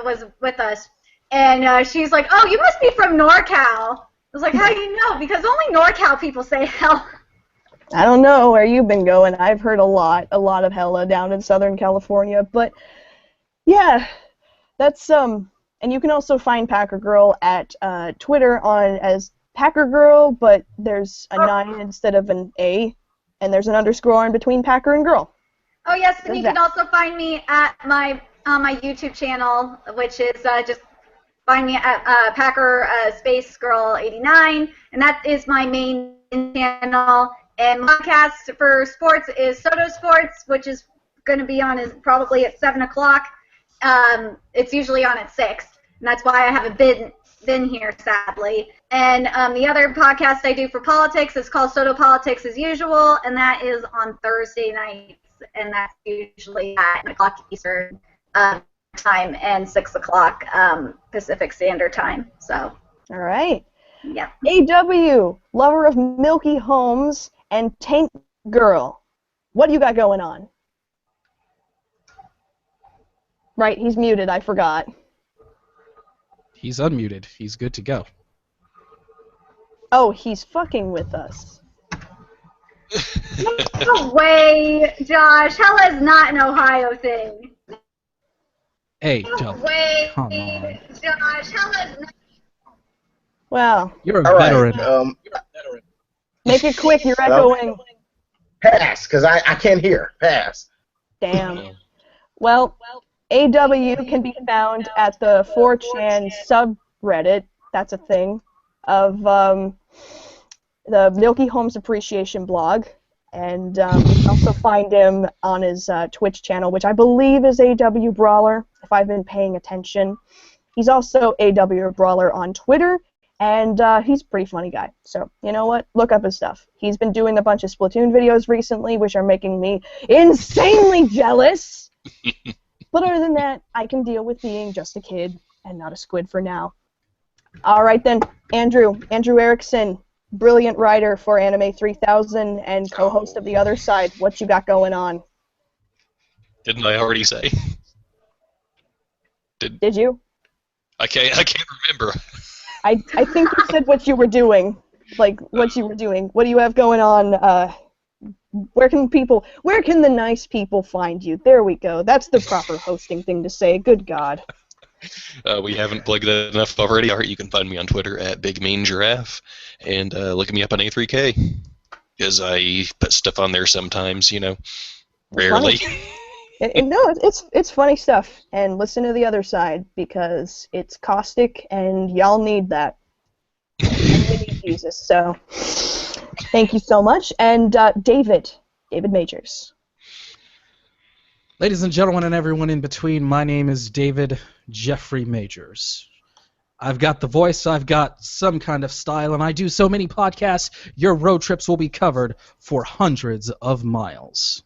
was with us, and she's like, "Oh, you must be from NorCal." I was like, "How do you know?" Because only NorCal people say hella. I don't know where you've been going. I've heard a lot of hella down in Southern California, but yeah, that's and you can also find Packer Girl at Twitter as Packer Girl, but there's a 9 instead of an A, and there's an underscore in between Packer and Girl. Oh yes, and you can also find me at my YouTube channel, which is just find me at Packer Space Girl 89, and that is my main channel. And my podcast for sports is Soto Sports, which is going to be on probably at 7 o'clock. It's usually on at 6, and that's why I haven't been here, sadly. And the other podcast I do for politics is called Soto Politics as Usual, and that is on Thursday nights, and that's usually at 9 o'clock Eastern time and 6 o'clock Pacific Standard Time. So. All right. Yeah. AW, lover of Milky Homes and Tank Girl. What do you got going on? Right, he's muted, I forgot. He's unmuted. He's good to go. Oh, he's fucking with us. No way, Josh. Hella is not an Ohio thing. Hey, No way, come on. Josh. Hella is not. Well, You're a All veteran. right. make it quick, you're echoing. Pass, because I can't hear. Pass. Damn. Well, AW can be found at the 4chan subreddit, that's a thing, of the Milky Homes Appreciation blog. And you can also find him on his Twitch channel, which I believe is AW Brawler, if I've been paying attention. He's also AW Brawler on Twitter, and he's a pretty funny guy. So, you know what? Look up his stuff. He's been doing a bunch of Splatoon videos recently, which are making me insanely jealous. But other than that, I can deal with being just a kid and not a squid for now. All right then, Andrew Erickson, brilliant writer for Anime 3000 and co-host of The Other Side. What you got going on? Didn't I already say? Did you? I can't remember. I think you said what you were doing. Like, what you were doing. What do you have going on? Where can the nice people find you? There we go. That's the proper hosting thing to say. Good God. We haven't plugged that enough already. All right, you can find me on Twitter at Big Mean Giraffe, and look me up on A3K, because I put stuff on there sometimes, rarely. No, it's funny stuff, and listen to The Other Side, because it's caustic, and y'all need that. And we need Jesus, so thank you so much. And David Majors. Ladies and gentlemen and everyone in between, my name is David Jeffrey Majors. I've got the voice, I've got some kind of style, and I do so many podcasts, your road trips will be covered for hundreds of miles.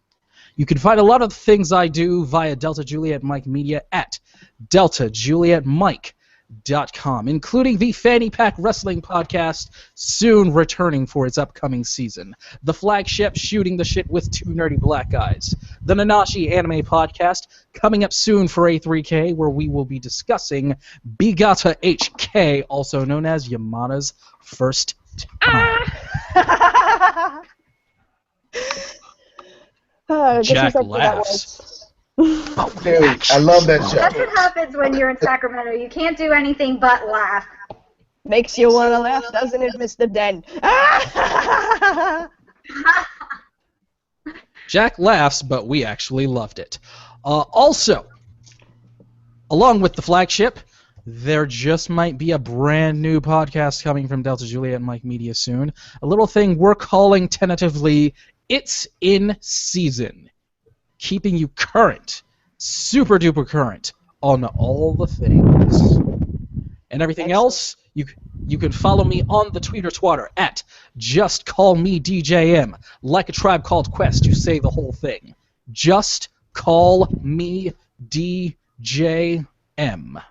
You can find a lot of the things I do via Delta Juliet Mike Media at DeltaJulietMike.com, including the Fanny Pack Wrestling Podcast, soon returning for its upcoming season. The flagship Shooting the Shit with Two Nerdy Black Guys. The Nanashi Anime Podcast, coming up soon for A3K, where we will be discussing Bigata HK, also known as Yamana's First Time. Jack laughs. Dude, I love that show. That's what happens when you're in Sacramento. You can't do anything but laugh. Makes you want to laugh, doesn't it, Mr. Den? Jack laughs, but we actually loved it. Also, along with the flagship, there just might be a brand new podcast coming from Delta Juliet and Mike Media soon. A little thing we're calling tentatively It's in Season. Keeping you current, super duper current, on all the things. And everything else, you can follow me on the Twitter at Just Call Me DJM. Like a Tribe Called Quest, you say the whole thing. Just Call Me DJM. And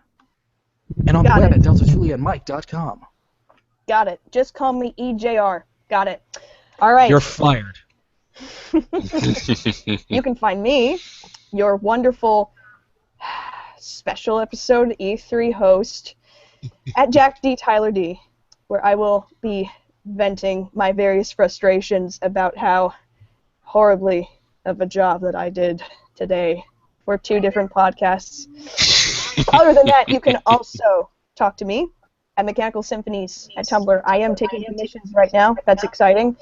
on the web at DeltaJulietMike.com. Got it. Just call me EJR. Got it. All right. You're fired. You can find me, your wonderful special episode E3 host, at Jack D. Tyler D, where I will be venting my various frustrations about how horribly of a job that I did today for 2 different podcasts. Other than that, you can also talk to me at Mechanical Symphonies at Tumblr. I am taking commissions right now. That's exciting.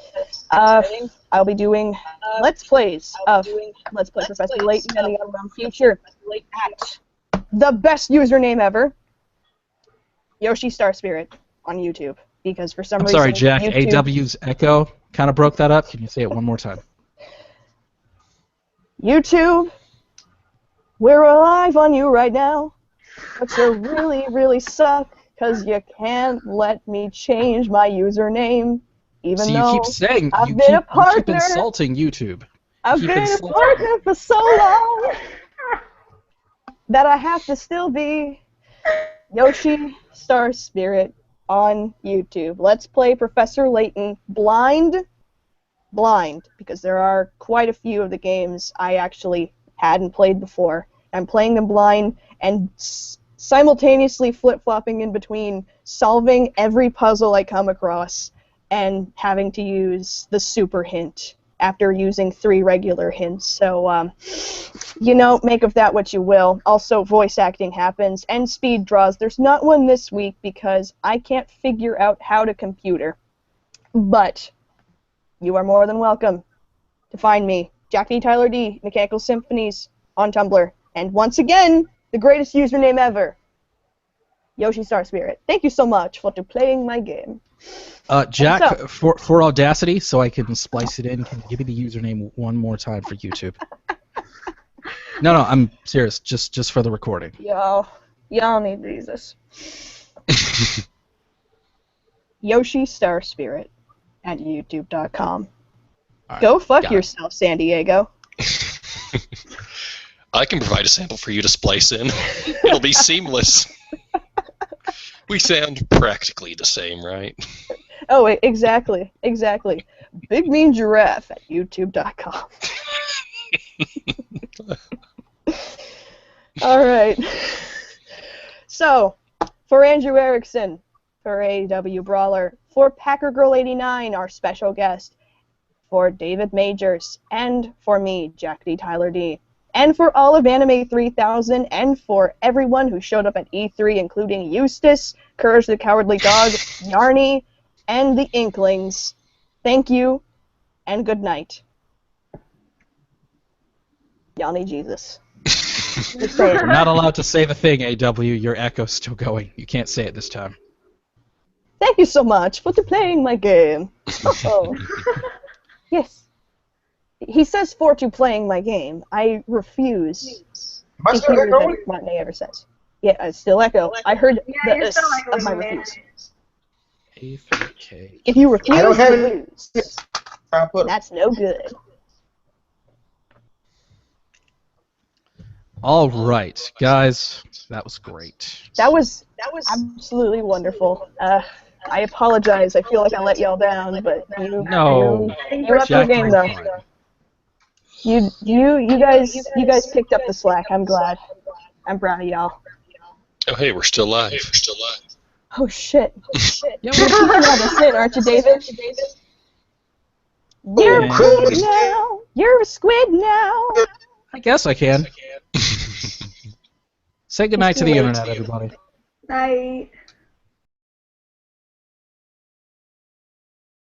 I'll be doing Let's Plays of Let's Play Professor Layton and the Unreal Future at the best username ever, Yoshi Star Spirit on YouTube. Because for some I'm reason, sorry, Jack. YouTube, AW's echo kind of broke that up. Can you say it one more time? YouTube, we're alive on you right now, but you really, really suck because you can't let me change my username, even So you though keep saying I've you been keep, a you keep partner. insulting YouTube. I've keep been a insulting partner for so long that I have to still be Yoshi Star Spirit on YouTube. Let's play Professor Layton blind, because there are quite a few of the games I actually hadn't played before. I'm playing them blind and simultaneously flip-flopping in between solving every puzzle I come across and having to use the super hint after using 3 regular hints. So, make of that what you will. Also, voice acting happens, and speed draws. There's not one this week because I can't figure out how to computer. But you are more than welcome to find me, Jack D. Tyler D, Mechanical Symphonies, on Tumblr. And once again, the greatest username ever, Yoshi Star Spirit. Thank you so much for playing my game. Jack, for Audacity, so I can splice it in, can you give me the username one more time for YouTube? No, I'm serious. Just for the recording. Y'all need Jesus. Yoshi Star Spirit at YouTube.com. Right, Go fuck got yourself, San Diego. I can provide a sample for you to splice in. It'll be seamless. We sound practically the same, right? Oh, exactly. Big Mean Giraffe at YouTube.com. All right. So, for Andrew Erickson, for AEW Brawler, for Packer Girl 89, our special guest, for David Majors, and for me, Jack D. Tyler D., and for all of Anime 3000, and for everyone who showed up at E3, including Eustace, Courage the Cowardly Dog, Yarny, and the Inklings. Thank you, and good night. Y'all need Jesus. Just say it. You're not allowed to say the thing, AW. Your echo's still going. You can't say it this time. Thank you so much for playing my game. Oh. Yes. He says for to playing my game. I refuse Am I to still hear echoing? that Martin ever says. Yeah, I still echo. I heard Yeah, the you're S still of my echoing, man. refuse. A3K. If you refuse I don't have to it. lose, I put that's no good. All right, guys, that was great. That was absolutely wonderful. I apologize. I feel like I let y'all down, but you No, you up your Jack, game you're though. fine. You guys picked up the slack. I'm glad. I'm proud of y'all. Oh, hey, we're still live. Oh shit. Yeah, You're keeping all this in, aren't you, David? You're a Yeah. squid now. You're a squid now. I guess I can. Say goodnight to the internet, everybody. Night.